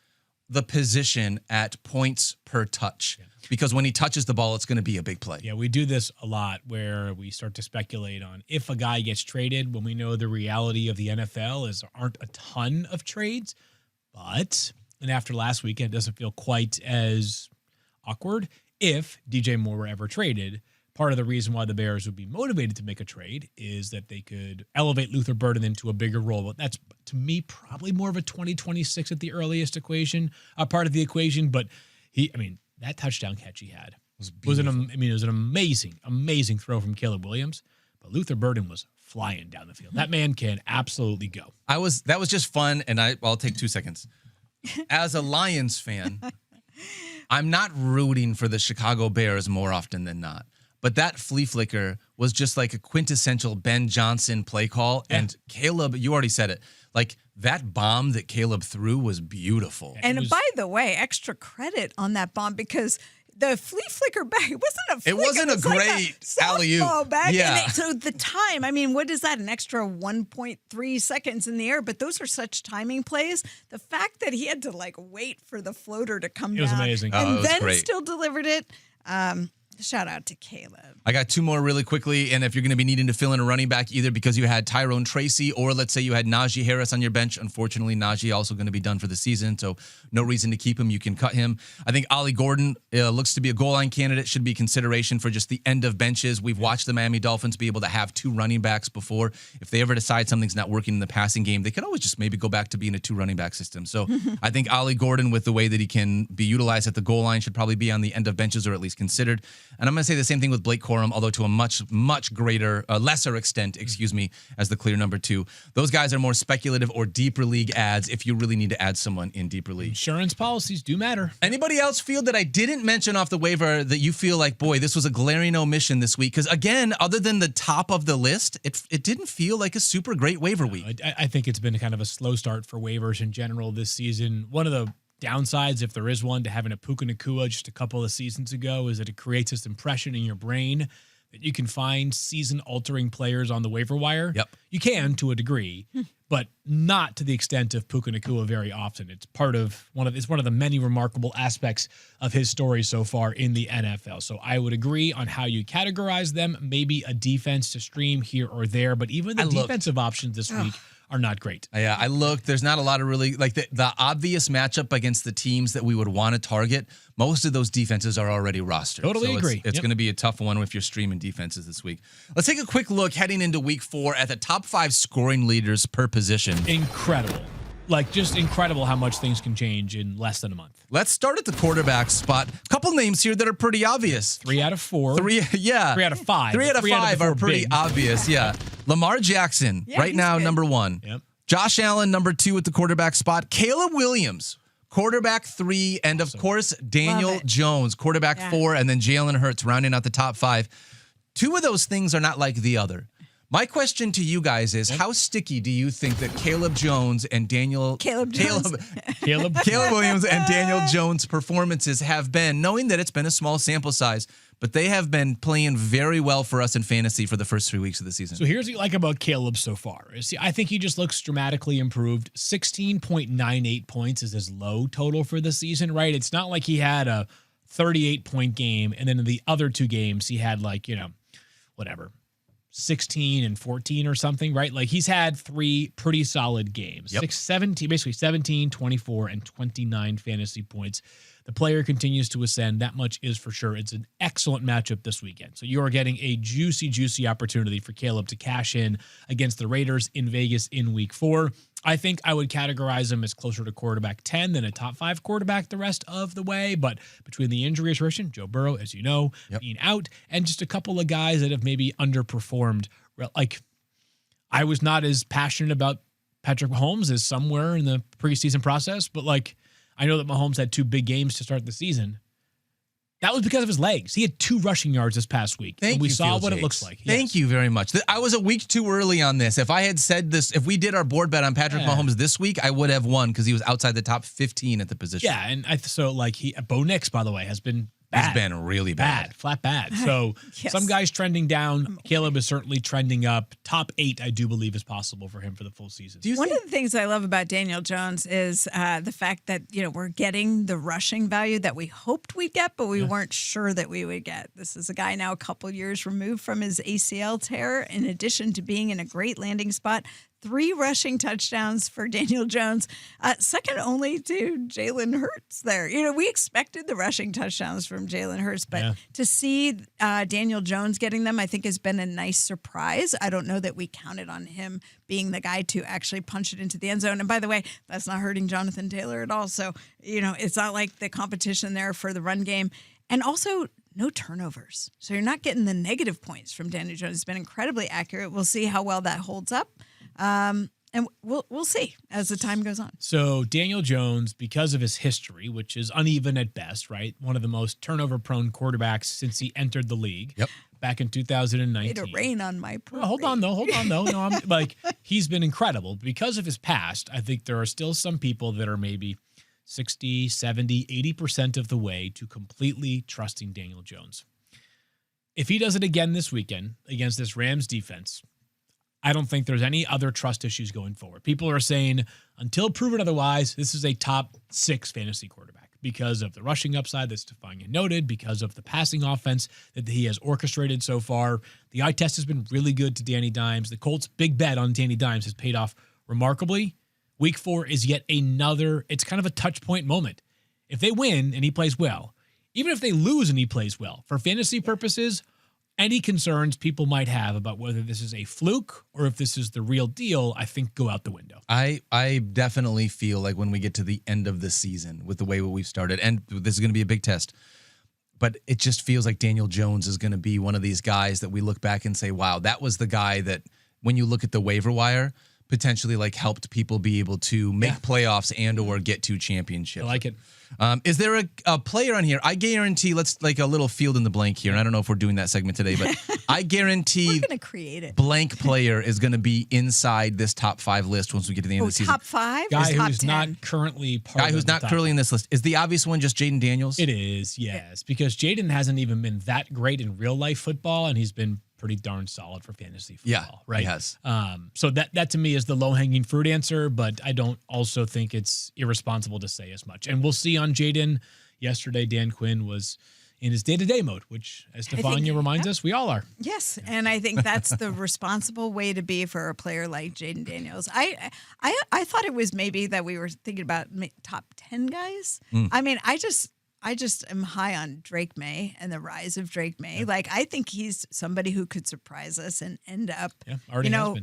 the position at points per touch. Yeah. Because when he touches the ball, it's going to be a big play. Yeah, we do this a lot where we start to speculate on if a guy gets traded when we know the reality of the NFL is there aren't a ton of trades. And after last weekend, it doesn't feel quite as awkward if DJ Moore were ever traded. Part of the reason why the Bears would be motivated to make a trade is that they could elevate Luther Burden into a bigger role. But that's, to me, probably more of a 2026 at the earliest part of the equation. But that touchdown catch he had was an amazing throw from Caleb Williams. But Luther Burden was flying down the field. That man can absolutely go. That was just fun, and I'll take 2 seconds. As a Lions fan, I'm not rooting for the Chicago Bears more often than not. But that flea flicker was just like a quintessential Ben Johnson play call. Yeah. And Caleb, you already said it, like that bomb that Caleb threw was beautiful. And by the way, extra credit on that bomb because the flea flicker back, it wasn't a flicker. It wasn't a great alley-oop. Back. Yeah. So the time, what is that? An extra 1.3 seconds in the air, but those are such timing plays. The fact that he had to wait for the floater to come down. It was amazing. And then still delivered it. Shout out to Caleb. I got two more really quickly, and if you're going to be needing to fill in a running back, either because you had Tyrone Tracy or let's say you had Najee Harris on your bench. Unfortunately, Najee also going to be done for the season, so no reason to keep him. You can cut him. I think Ollie Gordon looks to be a goal line candidate, should be consideration for just the end of benches. We've watched the Miami Dolphins be able to have two running backs before. If they ever decide something's not working in the passing game, they could always just maybe go back to being a two running back system. So I think Ollie Gordon, with the way that he can be utilized at the goal line, should probably be on the end of benches or at least considered. And I'm going to say the same thing with Blake Corum, although to a much greater, lesser extent, as the clear number 2. Those guys are more speculative or deeper league ads if you really need to add someone in deeper league. Insurance policies do matter. Anybody else feel that I didn't mention off the waiver that you feel like, boy, this was a glaring omission this week? Because again, other than the top of the list, it didn't feel like a super great waiver week. I think it's been kind of a slow start for waivers in general this season. One of the downsides, if there is one, to having a Puka Nacua just a couple of seasons ago is that it creates this impression in your brain that you can find season-altering players on the waiver wire. Yep. You can to a degree, but not to the extent of Puka Nacua very often. It's one of the many remarkable aspects of his story so far in the NFL. So I would agree on how you categorize them. Maybe a defense to stream here or there, but even the defensive options this week are not great. Yeah, I looked. There's not a lot of really, like the obvious matchup against the teams that we would want to target. Most of those defenses are already rostered. Totally agree. It's going to be a tough one if you're streaming defenses this week. Let's take a quick look heading into week 4 at the top 5 scoring leaders per position. Incredible. Just incredible how much things can change in less than a month. Let's start at the quarterback spot. A couple names here that are pretty obvious. 3 out of 4. 3 out of 5. 3 out of 5 are pretty obvious, yeah. Lamar Jackson, right now, good. Number 1. Yep. Josh Allen, number 2 at the quarterback spot. Caleb Williams, quarterback 3. And, of course, Daniel Jones, quarterback 4. And then Jalen Hurts rounding out the top 5. 2 of those things are not like the other. My question to you guys is, how sticky do you think that Caleb Williams and Daniel Jones' performances have been, knowing that it's been a small sample size, but they have been playing very well for us in fantasy for the first 3 weeks of the season? So here's what you like about Caleb so far. See, I think he just looks dramatically improved. 16.98 points is his low total for the season, right? It's not like he had a 38-point game, and then in the other 2 games, he had 16 and 14 or something, right? Like he's had 3 pretty solid games. 17, 24, and 29 fantasy points. The player continues to ascend. That much is for sure. It's an excellent matchup this weekend. So you are getting a juicy opportunity for Caleb to cash in against the Raiders in Vegas in week 4. I think I would categorize him as closer to quarterback 10 than a top 5 quarterback the rest of the way. But between the injury attrition, Joe Burrow, as you know, being out, and just a couple of guys that have maybe underperformed. Like, I was not as passionate about Patrick Mahomes as somewhere in the preseason process, but I know that Mahomes had 2 big games to start the season. That was because of his legs. He had 2 rushing yards this past week. We saw what it looks like. Thank you very much. I was a week too early on this. If I had said this, if we did our board bet on Patrick Mahomes this week, I would have won because he was outside the top 15 at the position. Yeah, and Bo Nix, by the way, has been bad. He's been really bad. Flat bad. So some guys trending down. Caleb is certainly trending up. Top 8, I do believe, is possible for him for the full season. One of the things I love about Daniel Jones is the fact that we're getting the rushing value that we hoped we'd get, but we weren't sure that we would get. This is a guy now a couple years removed from his ACL tear, in addition to being in a great landing spot. 3 rushing touchdowns for Daniel Jones, second only to Jalen Hurts there. We expected the rushing touchdowns from Jalen Hurts, but to see Daniel Jones getting them, I think has been a nice surprise. I don't know that we counted on him being the guy to actually punch it into the end zone. And by the way, that's not hurting Jonathan Taylor at all. So, it's not like the competition there for the run game. And also, no turnovers. So you're not getting the negative points from Daniel Jones. It's been incredibly accurate. We'll see how well that holds up. And we'll see as the time goes on. So Daniel Jones, because of his history, which is uneven at best, right? One of the most turnover-prone quarterbacks since he entered the league back in 2019. It'll rain on my parade. Well, hold on, though. No, I'm he's been incredible. Because of his past, I think there are still some people that are maybe 60, 70, 80% of the way to completely trusting Daniel Jones. If he does it again this weekend against this Rams defense, I don't think there's any other trust issues going forward. People are saying, until proven otherwise, this is a top 6 fantasy quarterback. because of the rushing upside that Stephania noted, because of the passing offense that he has orchestrated so far. The eye test has been really good to Danny Dimes. The Colts' big bet on Danny Dimes has paid off remarkably. Week 4 is yet another, it's kind of a touch point moment. If they win and he plays well, even if they lose and he plays well, for fantasy purposes, any concerns people might have about whether this is a fluke or if this is the real deal, I think go out the window. I definitely feel like when we get to the end of the season with the way we've started, and this is going to be a big test, but it just feels like Daniel Jones is going to be one of these guys that we look back and say, wow, that was the guy that when you look at the waiver wire, potentially like helped people be able to make playoffs and or get to championships. I like it. Is there a player on here? I guarantee, let's like a little field in the blank here. And I don't know if we're doing that segment today, but I guarantee we're going to create it. Blank player is going to be inside this top 5 list once we get to the end of the season. Top 5? Guy top who's 10? not currently part Guy who's not currently in this list. Is the obvious one just Jaden Daniels? It is, yes, because Jaden hasn't even been that great in real life football, and he's been pretty darn solid for fantasy football, right? He has. So that to me is the low-hanging fruit answer, but I don't also think it's irresponsible to say as much. And we'll see on Jaden. Yesterday, Dan Quinn was in his day-to-day mode, which, as Stephania reminds us, we all are. Yes, and I think that's the responsible way to be for a player like Jaden Daniels. I thought it was maybe that we were thinking about top 10 guys. I mean, I just am high on Drake May and the rise of Drake May. Yeah. Like, I think he's somebody who could surprise us and end up, right on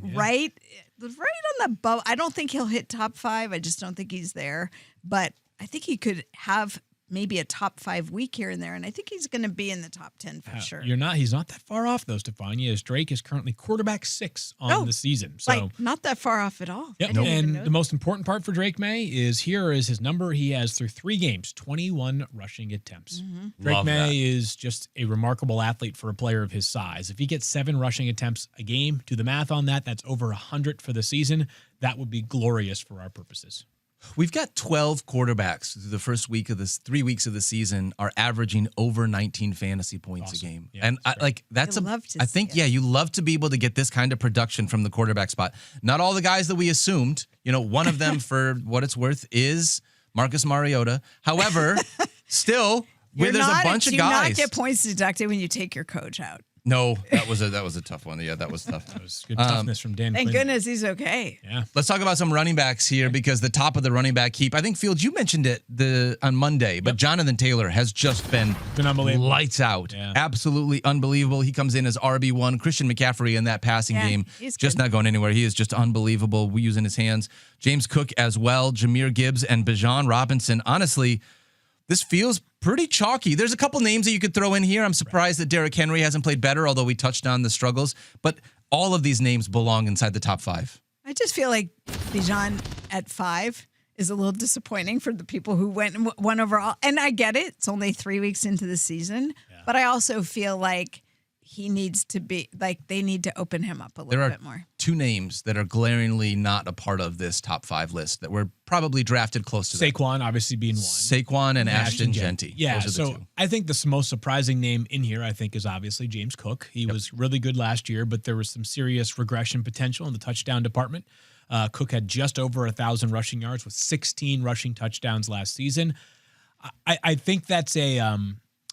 the boat. I don't think he'll hit top 5. I just don't think he's there. But I think he could have maybe a top 5 week here and there, and I think he's going to be in the top 10 for sure. He's not that far off though, Stephania, as Drake is currently quarterback 6 on the season. So like, not that far off at all. Yep. And the most important part for Drake May is his number. He has through 3 games, 21 rushing attempts. Mm-hmm. Drake May is just a remarkable athlete for a player of his size. If he gets 7 rushing attempts a game, do the math on that, that's over 100 for the season. That would be glorious for our purposes. We've got 12 quarterbacks through the first 3 weeks of the season are averaging over 19 fantasy points a game. Yeah, and you love to be able to get this kind of production from the quarterback spot. Not all the guys that we assumed, one of them for what it's worth is Marcus Mariota. However, still, there's a bunch of guys. Do not get points deducted when you take your coach out. No, that was a tough one. Yeah, that was tough. That was good toughness from Dan. Thank goodness he's okay. Yeah. Let's talk about some running backs here because the top of the running back heap, I think, Fields, you mentioned it on Monday, but Jonathan Taylor has just been unbelievable. Lights out. Yeah. Absolutely unbelievable. He comes in as RB1. Christian McCaffrey in that passing game, just not going anywhere. He is just unbelievable. We using his hands. James Cook as well, Jahmyr Gibbs and Bijan Robinson. Honestly, this feels pretty chalky. There's a couple names that you could throw in here. I'm surprised that Derrick Henry hasn't played better, although we touched on the struggles. But all of these names belong inside the top 5. I just feel like Bijan at 5 is a little disappointing for the people who went overall. And I get it. It's only 3 weeks into the season. Yeah. But I also feel like he needs to be, like, they need to open him up a little bit more. There are 2 names that are glaringly not a part of this top 5 list that were probably drafted close to Saquon, obviously being one. Saquon and Ashton Genty. Yeah, Those are the 2. I think the most surprising name in here, I think, is obviously James Cook. He was really good last year, but there was some serious regression potential in the touchdown department. Cook had just over 1,000 rushing yards with 16 rushing touchdowns last season. I think that's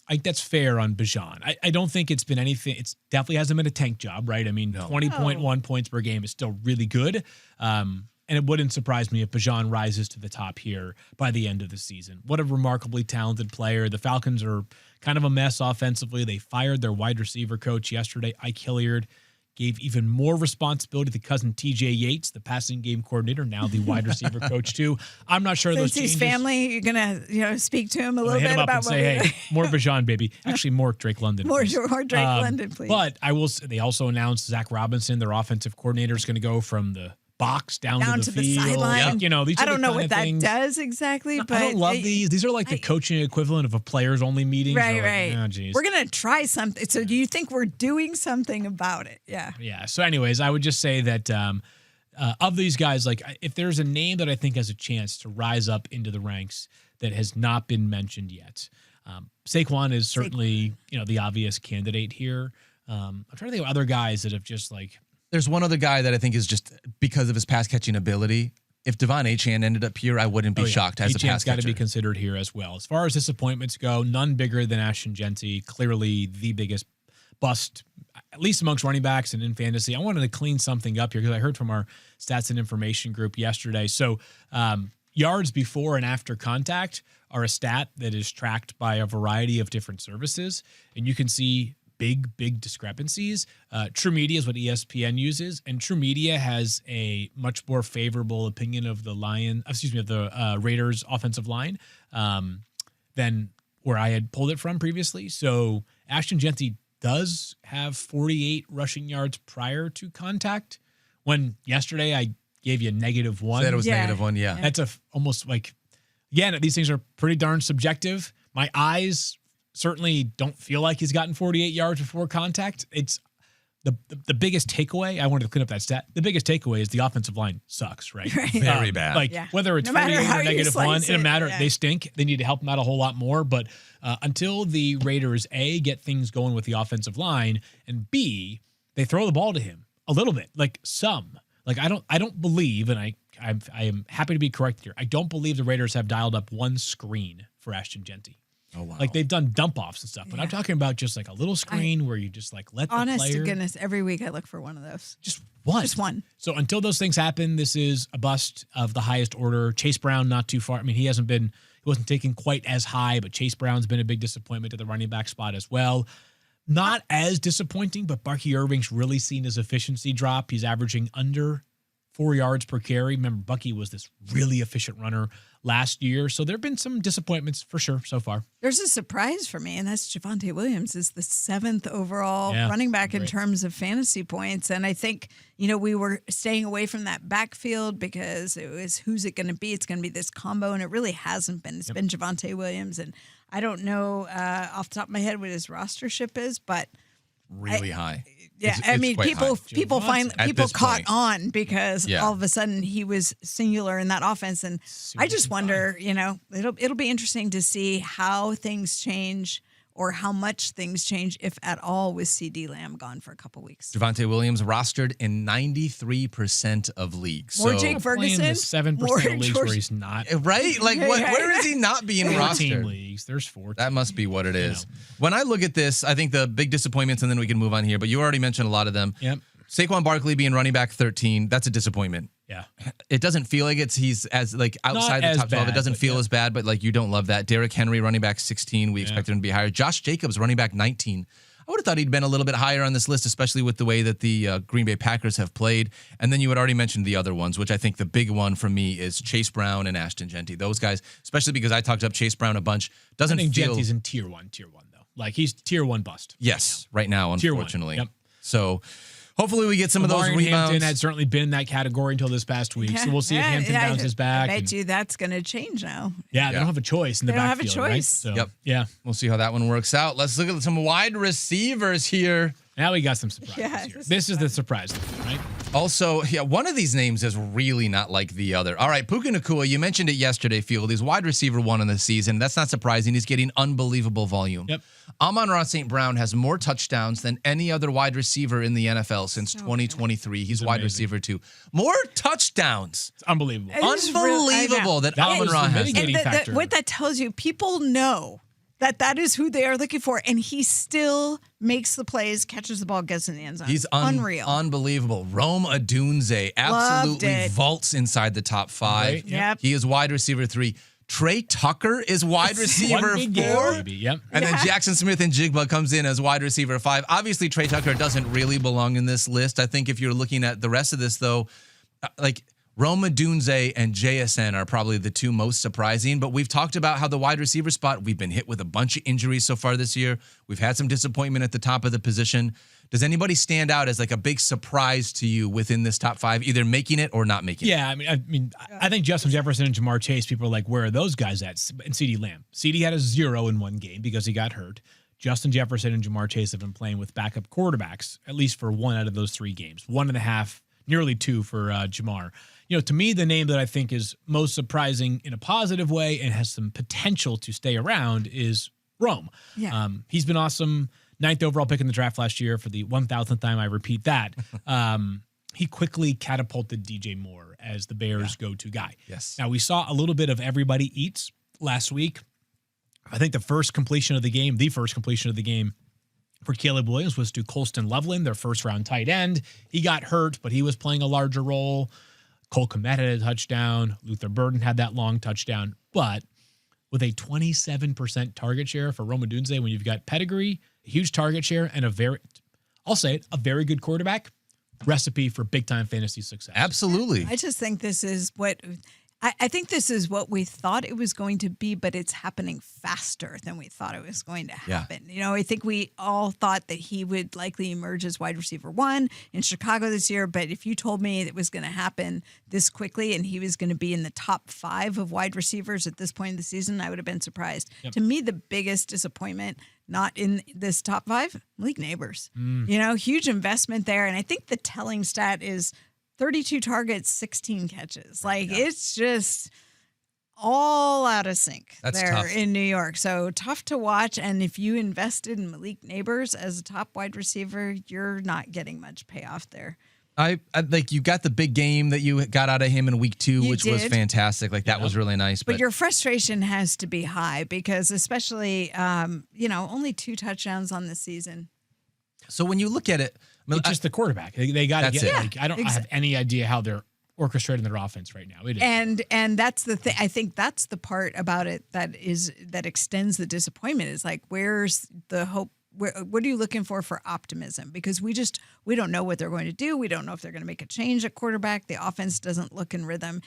I think that's fair on Bijan. I don't think it's been anything. It's definitely hasn't been a tank job, right? I mean, 20.1 points per game is still really good. And it wouldn't surprise me if Bijan rises to the top here by the end of the season. What a remarkably talented player. The Falcons are kind of a mess offensively. They fired their wide receiver coach yesterday, Ike Hilliard. Gave even more responsibility to cousin TJ Yates, the passing game coordinator, now the wide receiver coach too. I'm not sure those changes. Since he's family, you're gonna speak to him a little bit about and say, hey, more Bijan, baby. Actually, more Drake London. More Drake London, please. But I will. They also announced Zach Robinson, their offensive coordinator, is going to go from the box down to the field. Sideline. These I don't know what that does exactly, but I don't love these. These are like the coaching equivalent of a players-only meeting. Right. Oh, geez. We're gonna try something. So, do you think we're doing something about it? Yeah. Yeah. So, anyways, I would just say that of these guys, like if there's a name that I think has a chance to rise up into the ranks that has not been mentioned yet, Saquon is certainly the obvious candidate here. I'm trying to think of other guys that have just like. There's one other guy that I think is just because of his pass catching ability if Devon Achane ended up here, I wouldn't be shocked as a pass catcher. Got to be considered here as well. As far as disappointments go, none bigger than Ashton Jeanty, clearly the biggest bust, at least amongst running backs and in fantasy. I wanted to clean something up here because I heard from our stats and information group yesterday. So yards before and after contact are a stat that is tracked by a variety of different services, and you can see big discrepancies. True Media is what ESPN uses, and True Media has a much more favorable opinion of the Raiders offensive line than where I had pulled it from previously. So Ashton Jeanty does have 48 rushing yards prior to contact, when yesterday I gave you -1. Said it was -1, yeah. That's almost like, again, these things are pretty darn subjective. My eyes certainly don't feel like he's gotten 48 yards before contact. It's the biggest takeaway. I wanted to clean up that stat. The biggest takeaway is the offensive line sucks, right? Very bad. Whether it's No matter 48 how or you -1, slice it doesn't matter. yeah. They stink. They need to help them out a whole lot more. But until the Raiders, A, get things going with the offensive line, and B, they throw the ball to him a little bit, like some. Like I don't believe, and I am happy to be corrected here, I don't believe the Raiders have dialed up one screen for Ashton Jeanty. Oh, wow. Like they've done dump offs and stuff, but I'm talking about just like a little screen where you just like let the player. Honest to goodness, every week I look for one of those. Just one. Just one. So until those things happen, this is a bust of the highest order. Chase Brown, not too far. I mean, he wasn't taken quite as high, but Chase Brown's been a big disappointment at the running back spot as well. Not as disappointing, but Barkey Irving's really seen his efficiency drop. He's averaging under 4 yards per carry. Remember, Bucky was this really efficient runner last year. So there have been some disappointments for sure so far. There's a surprise for me, and that's Javonte Williams is the 7th overall running back in terms of fantasy points. And I think, we were staying away from that backfield because it was, who's it going to be? It's going to be this combo, and it really hasn't been. It's been Javonte Williams, and I don't know off the top of my head what his rostership is, but really high. Yeah, It's people caught point. on because all of a sudden he was singular in that offense, and I just wonder, it'll be interesting to see how things change or how much things change, if at all, with CD Lamb gone for a couple weeks. Javonte Williams rostered in 93% of leagues. More Jake Ferguson, 7% of leagues where he's not. Right? Like, where is he not being 14 rostered? leagues. There's 4. That must be what it is. When I look at this, I think the big disappointments, and then we can move on here, but you already mentioned a lot of them. Yep. Saquon Barkley being running back 13, that's a disappointment. Yeah. It doesn't feel like he's as like outside Not the top as 12. bad, It doesn't but feel as bad, but like you don't love that. Derrick Henry, running back 16. We expected him to be higher. Josh Jacobs, running back 19. I would have thought he'd been a little bit higher on this list, especially with the way that the Green Bay Packers have played. And then you had already mentioned the other ones, which I think the big one for me is Chase Brown and Ashton Jeanty. Those guys, especially because I talked up Chase Brown a bunch, I think Jeanty's in tier one though. Like he's tier 1 bust. Yes, right now, unfortunately. Tier 1. Yep. So hopefully we get some of those Marion rebounds. Hampton had certainly been in that category until this past week. So we'll see if Hampton bounces back. I bet you that's going to change now. Yeah, they don't have a choice in the backfield. They don't have a choice. Right? So, Yep. Yeah. We'll see how that one works out. Let's look at some wide receivers here. Now we got some surprises here. This is the surprise, right? Also, one of these names is really not like the other. All right, Puka Nacua, you mentioned it yesterday, Field. He's wide receiver 1 in the season. That's not surprising. He's getting unbelievable volume. Yep. Amon-Ra St. Brown has more touchdowns than any other wide receiver in the NFL since 2023. He's wide receiver 2. More touchdowns. It's unbelievable. Unbelievable that Amon-Ra has that. What that tells you, people know that is who they are looking for, and he still makes the plays, catches the ball, gets in the end zone. He's unreal. Unbelievable. Rome Odunze absolutely vaults inside the top 5. Right. Yep. He is wide receiver 3. Trey Tucker is wide receiver 4. Yep. And then Jackson Smith and Jigba comes in as wide receiver 5. Obviously, Trey Tucker doesn't really belong in this list. I think if you're looking at the rest of this, though, like Rome Odunze and JSN are probably the 2 most surprising, but we've talked about how the wide receiver spot, we've been hit with a bunch of injuries so far this year. We've had some disappointment at the top of the position. Does anybody stand out as like a big surprise to you within this top 5, either making it or not making it? Yeah, I think Justin Jefferson and Jamar Chase, people are like, where are those guys at? And CD Lamb. CD had a 0 in one game because he got hurt. Justin Jefferson and Jamar Chase have been playing with backup quarterbacks, at least for 1 out of those 3 games. 1.5, nearly 2 for Jamar. To me, the name that I think is most surprising in a positive way and has some potential to stay around is Rome. Yeah. He's been awesome. 9th overall pick in the draft last year for the 1,000th time. I repeat that. he quickly catapulted DJ Moore as the Bears' go-to guy. Yes. Now, we saw a little bit of everybody eats last week. I think the first completion of the game for Caleb Williams was to Colston Loveland, their first-round tight end. He got hurt, but he was playing a larger role. Cole Kmet had a touchdown. Luther Burden had that long touchdown. But with a 27% target share for Rome Odunze, when you've got pedigree, a huge target share, and a very good quarterback, recipe for big-time fantasy success. Absolutely. I just think this is what I think this is what we thought it was going to be, but it's happening faster than we thought it was going to happen. You know, I think we all thought that he would likely emerge as wide receiver 1 in Chicago this year, but if you told me it was going to happen this quickly and he was going to be in the top 5 of wide receivers at this point in the season, I would have been surprised. Yep. To me, the biggest disappointment, not in this top 5, Malik Neighbors. You know, huge investment there. And I think the telling stat is 32 targets, 16 catches. Like, it's just all out of sync in New York. So tough to watch. And if you invested in Malik Neighbors as a top wide receiver, you're not getting much payoff there. I like you got the big game that you got out of him in week 2, which was fantastic. Like that was really nice. But your frustration has to be high because especially, only 2 touchdowns on the season. So when you look at it, it's just the quarterback. They got to get. Like, I don't have any idea how they're orchestrating their offense right now. It is. And that's the thing. I think that's the part about it that extends the disappointment. Is like, where's the hope? What are you looking for optimism? Because we don't know what they're going to do. We don't know if they're going to make a change at quarterback. The offense doesn't look in rhythm.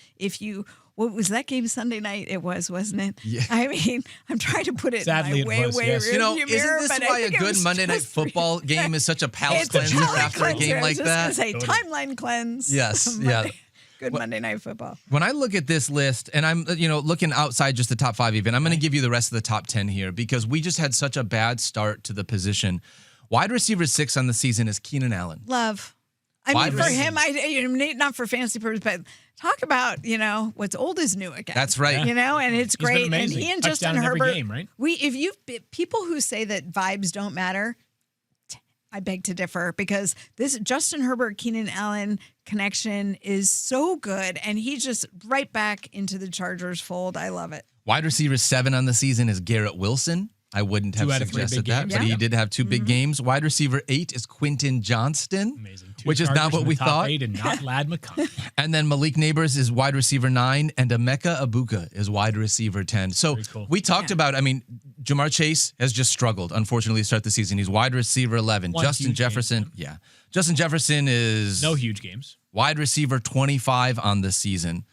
What was that game Sunday night? It was, wasn't it? Yeah. I mean, I'm trying to put it Sadly, in my way yes. Isn't this why a good Monday night football game is such a palate cleanser after a game like that? I was just going to say timeline cleanse. Yes, Good Monday Night Football. When I look at this list, and I'm looking outside just the top 5 even, I'm going to give you the rest of the top 10 here because we just had such a bad start to the position. Wide receiver 6 on the season is Keenan Allen. Love. I mean, for him, not for fantasy purposes, but talk about, what's old is new again. That's right. And it's great. And he and Justin Herbert, game, right? People who say that vibes don't matter, I beg to differ because this Justin Herbert, Keenan Allen connection is so good. And he's just right back into the Chargers fold. I love it. Wide receiver 7 on the season is Garrett Wilson. I wouldn't have suggested that, but he did have 2 big games. Wide receiver 8 is Quentin Johnston, amazing. Which is not what we thought. 8 and not Lad McConkey. And then Malik Neighbors is wide receiver 9, and Emeka Abuka is wide receiver 10. So we talked about, Jamar Chase has just struggled, unfortunately, to start the season. He's wide receiver 11. Justin Jefferson, Justin Jefferson is no huge games. Wide receiver 25 on the season.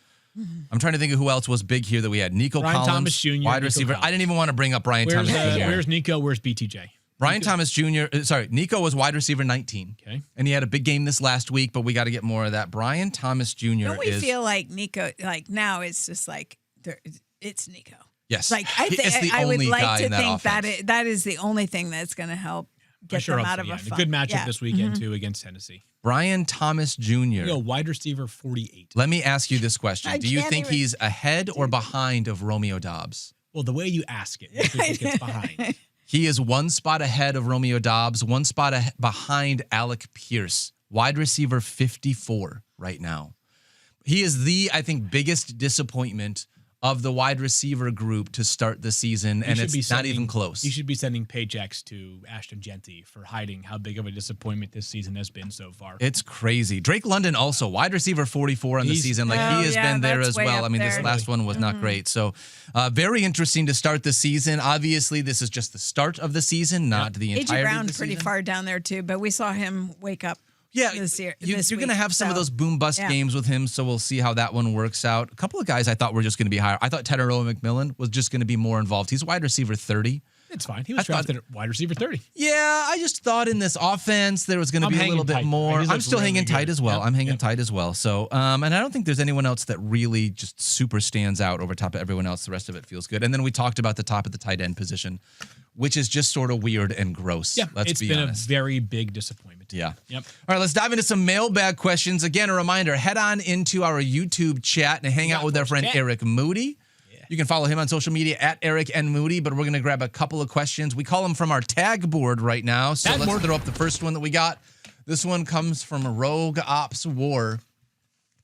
I'm trying to think of who else was big here that we had. Nico Brian Collins, Thomas Jr., wide receiver. I didn't even want to bring up Brian Thomas Jr. Where's Nico? Where's BTJ? Brian Thomas Jr. Nico was wide receiver 19. Okay. And he had a big game this last week, but we got to get more of that. Brian Thomas Jr. Don't we feel like Nico, like now it's just like, it's Nico. Yes. Like I would like to think that is the only thing that's going to help get them out of a funk. A good matchup this weekend, too, against Tennessee. Brian Thomas Jr. Wide receiver 48. Let me ask you this question. Do you think he's ahead or behind of Romeo Dobbs? Well, the way you ask it, I think it's behind. He is 1 spot ahead of Romeo Dobbs, 1 spot behind Alec Pierce, wide receiver 54 right now. He is the, I think, biggest disappointment of the wide receiver group to start the season, and it's not even close. You should be sending paychecks to Ashton Genty for hiding how big of a disappointment this season has been so far. It's crazy. Drake London also, wide receiver 44 on the season. Like he has been there as well. This last one was not great. So very interesting to start the season. Obviously, this is just the start of the season, not the entirety of the season. A.J. Brown's pretty far down there too, but we saw him wake up. Yeah, this year, you're going to have some of those boom-bust games with him, so we'll see how that one works out. A couple of guys I thought were just going to be higher. I thought Teteroa McMillan was just going to be more involved. He's wide receiver 30. It's fine. He was drafted at wide receiver 30. Yeah, I just thought in this offense there was going to be a little bit more. I'm still hanging tight as well. I'm hanging tight as well. So, and I don't think there's anyone else that really just super stands out over top of everyone else. The rest of it feels good. And then we talked about the top of the tight end position, which is just sort of weird and gross. Yeah, let's be honest. It's been a very big disappointment. Yeah. Yep. All right, let's dive into some mailbag questions. Again, a reminder, head on into our YouTube chat and hang out with our friend Eric Moody. You can follow him on social media at Eric N. Moody, but we're going to grab a couple of questions. We call them from our tag board right now. So let's throw up the first one that we got. This one comes from Rogue Ops War.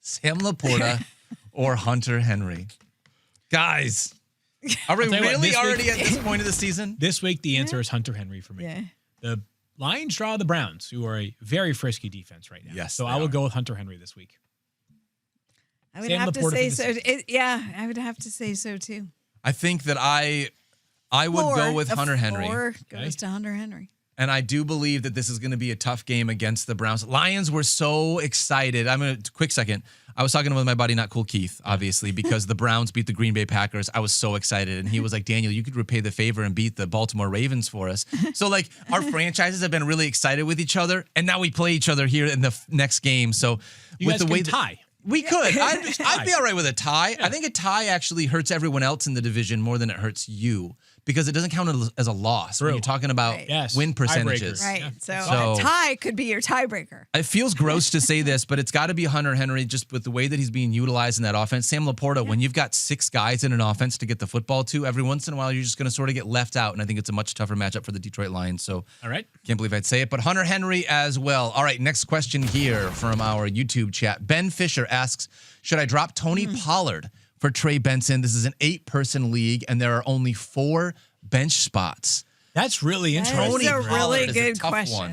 Sam Laporta or Hunter Henry? Guys, are we really already at this point of the season? This week, the answer is Hunter Henry for me. Yeah. The Lions draw the Browns, who are a very frisky defense right now. Yes, so I will go with Hunter Henry this week. I would have to say so. I would have to say so too. I think that I would go with Hunter Henry. Goes to Hunter Henry. And I do believe that this is going to be a tough game against the Browns. Lions were so excited. Quick second. I was talking with my buddy, Not Cool Keith, obviously, because the Browns beat the Green Bay Packers. I was so excited. And he was like, Daniel, you could repay the favor and beat the Baltimore Ravens for us. So, like, our franchises have been really excited with each other. And now we play each other here in the next game. So, you with guys the way tie. We could. I'd be all right with a tie. Yeah. I think a tie actually hurts everyone else in the division more than it hurts you because it doesn't count as a loss when you're talking about win percentages. Right. So a tie could be your tiebreaker. It feels gross to say this, but it's got to be Hunter Henry just with the way that he's being utilized in that offense. Sam Laporta, when you've got 6 guys in an offense to get the football to, every once in a while you're just going to sort of get left out, and I think it's a much tougher matchup for the Detroit Lions. So, all right. Can't believe I'd say it, but Hunter Henry as well. All right, next question here from our YouTube chat. Ben Fisher asks, should I drop Tony Pollard for Trey Benson? This is an 8-person league, and there are only 4 bench spots. That's really interesting. That's a really good question.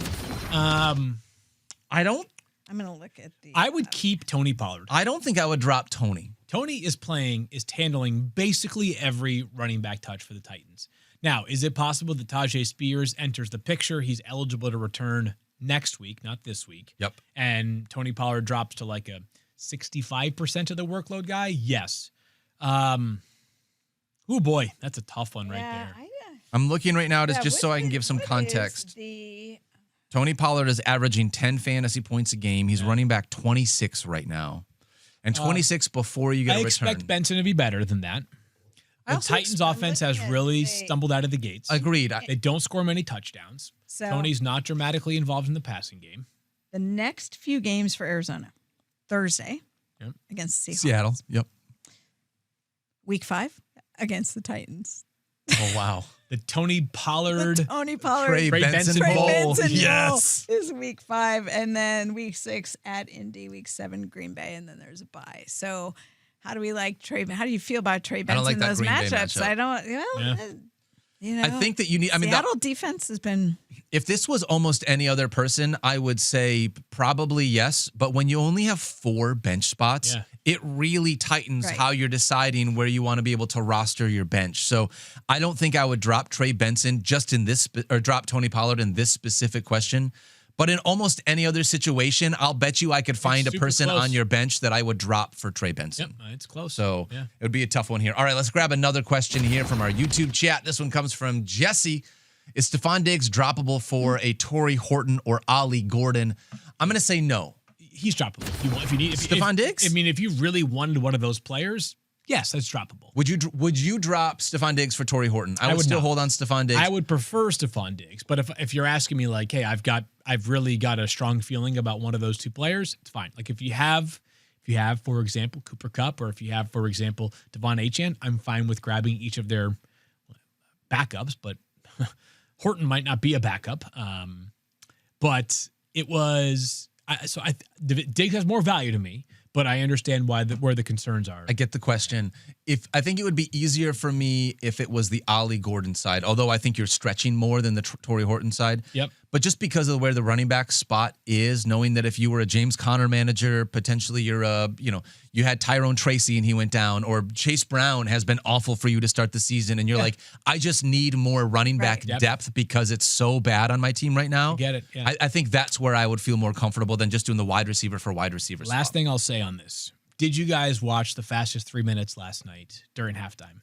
I don't. I'm going to look at the. I would keep Tony Pollard. I don't think I would drop Tony. Tony is handling basically every running back touch for the Titans. Now, is it possible that Tajay Spears enters the picture? He's eligible to return next week, not this week. Yep. And Tony Pollard drops to like a 65% of the workload guy? Yes. Oh boy, that's a tough one right there. I'm looking right now just so I can give some context. Tony Pollard is averaging 10 fantasy points a game. He's running back 26 right now. And 26 before you get a return. I expect Benson to be better than that. The Titans offense has really stumbled out of the gates. Agreed. They don't score many touchdowns. So Tony's not dramatically involved in the passing game. The next few games for Arizona. Thursday against the Seahawks. Seattle. Yep. Week 5 against the Titans. Oh, wow. The Tony Pollard. Trey Benson Bowl. Yes. Is week 5. And then week 6 at Indy, week 7, Green Bay. And then there's a bye. So how do we like Trey? How do you feel about Trey Benson in those matchups? I don't, I think that you need, Seattle defense has been. If this was almost any other person, I would say probably yes. But when you only have 4 bench spots, it really tightens how you're deciding where you want to be able to roster your bench. So I don't think I would drop Trey Benson just in this, or drop Tony Pollard in this specific question. But in almost any other situation, I'll bet you I could find a person on your bench that I would drop for Trey Benson. Yep, it's close. So it would be a tough one here. All right, let's grab another question here from our YouTube chat. This one comes from Jesse. Is Stephon Diggs droppable for a Torrey Horton or Ollie Gordon? I'm going to say no. He's droppable. If you need Stephon Diggs? If you really wanted one of those players, yes, that's droppable. Would you drop Stephon Diggs for Torrey Horton? I would still hold on Stephon Diggs. I would prefer Stephon Diggs, but if you're asking me like, hey, I've really got a strong feeling about one of those 2 players, it's fine. Like if you have, for example, Cooper Kupp, or if you have, for example, Devon Achane, I'm fine with grabbing each of their backups, but Horton might not be a backup. But it was Diggs has more value to me, but I understand where the concerns are. I get the question. I think it would be easier for me if it was the Ollie Gordon side, although I think you're stretching more than the Torrey Horton side. Yep. But just because of where the running back spot is, knowing that if you were a James Conner manager, potentially you had Tyrone Tracy and he went down, or Chase Brown has been awful for you to start the season, and you're like, I just need more running back depth because it's so bad on my team right now. I get it. Yeah. I think that's where I would feel more comfortable than just doing the wide receiver for wide receiver. Last thing I'll say on this. Did you guys watch the fastest 3 minutes last night during halftime?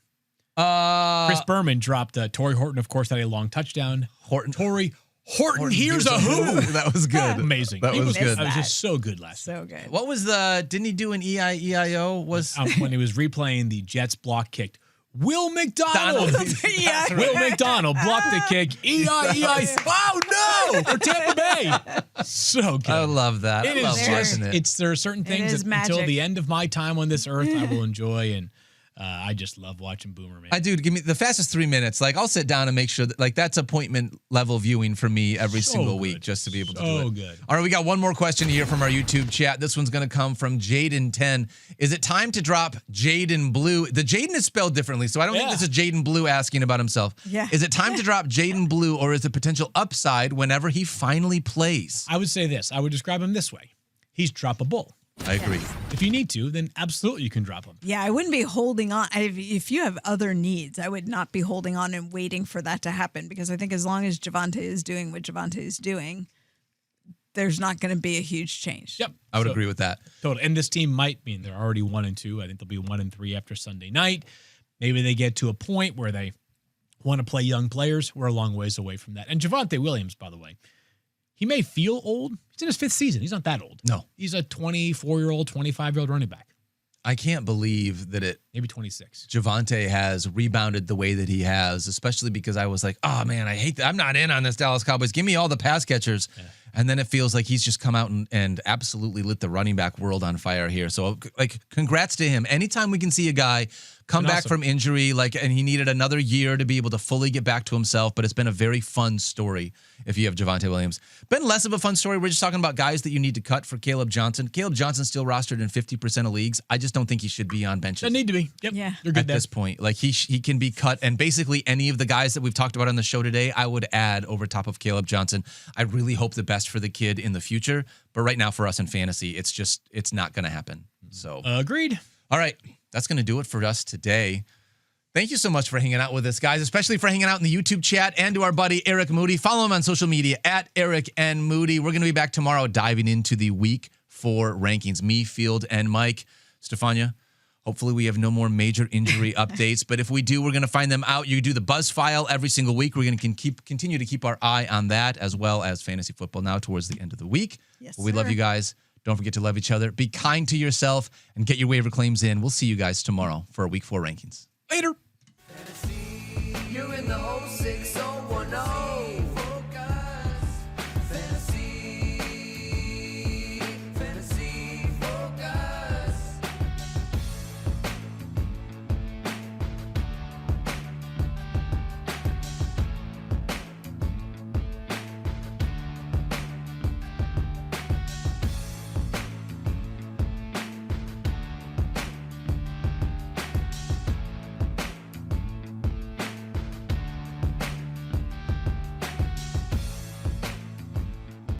Chris Berman dropped Torrey Horton, of course, had a long touchdown. Torrey Horton, here's a who. That was good. Amazing. That was good. That was just so good last night. So good. What was didn't he do an EIO? When he was replaying the Jets block kicked. Will McDonald. Will McDonald blocked the kick. EIEI. Oh, no. For Tampa Bay. So good. I love that. There are certain things that until the end of my time on this earth I will enjoy. And I just love watching Boomer, man. I do. Give me the fastest 3 minutes. Like, I'll sit down and make sure that, like, that's appointment level viewing for me every single week just to be able to do it. So good. All right, we got one more question here from our YouTube chat. This one's going to come from Jaden10. Is it time to drop Jaden Blue? The Jaden is spelled differently, so I don't think this is Jaden Blue asking about himself. Yeah. Is it time to drop Jaden Blue, or is the potential upside whenever he finally plays? I would say this. I would describe him this way. He's droppable. I agree. If you need to, then absolutely you can drop him. Yeah, I wouldn't be holding on. If you have other needs, I would not be holding on and waiting for that to happen, because I think as long as Javonte is doing what Javonte is doing, there's not going to be a huge change. Yep. I would agree with that. Totally. And this team might mean they're already 1-2. I think they'll be 1-3 after Sunday night. Maybe they get to a point where they want to play young players. We're a long ways away from that. And Javonte Williams, by the way, he may feel old. He's in his 5th season. He's not that old. No. He's a 24-year-old, 25-year-old running back. I can't believe that Maybe 26. Javonte has rebounded the way that he has, especially because I was like, oh, man, I hate that. I'm not in on this Dallas Cowboys. Give me all the pass catchers. Yeah. And then it feels like he's just come out and absolutely lit the running back world on fire here. So, like, congrats to him. Anytime we can see a guy come back from injury, and he needed another year to be able to fully get back to himself, but it's been a very fun story if you have Javonte Williams. Been less of a fun story. We're just talking about guys that you need to cut for Caleb Johnson. Caleb Johnson's still rostered in 50% of leagues. I just don't think he should be on benches. Doesn't need to be. Yep. Yeah. You're good at this point. Like, he can be cut, and basically any of the guys that we've talked about on the show today, I would add over top of Caleb Johnson. I really hope the best for the kid in the future, but right now for us in fantasy, it's not going to happen. So agreed. All right, that's going to do it for us today. Thank you so much for hanging out with us, guys, especially for hanging out in the YouTube chat, and to our buddy Eric Moody. Follow him on social media at Eric and Moody. We're going to be back tomorrow diving into the Week 4 rankings. Me, Field, and Mike. Stephania, hopefully we have no more major injury updates, but if we do, we're going to find them out. You do the Buzz File every single week. We're going to continue to keep our eye on that, as well as fantasy football now towards the end of the week. Yes, we love you guys. Don't forget to love each other. Be kind to yourself and get your waiver claims in. We'll see you guys tomorrow for our Week 4 rankings. Later. You're in the 06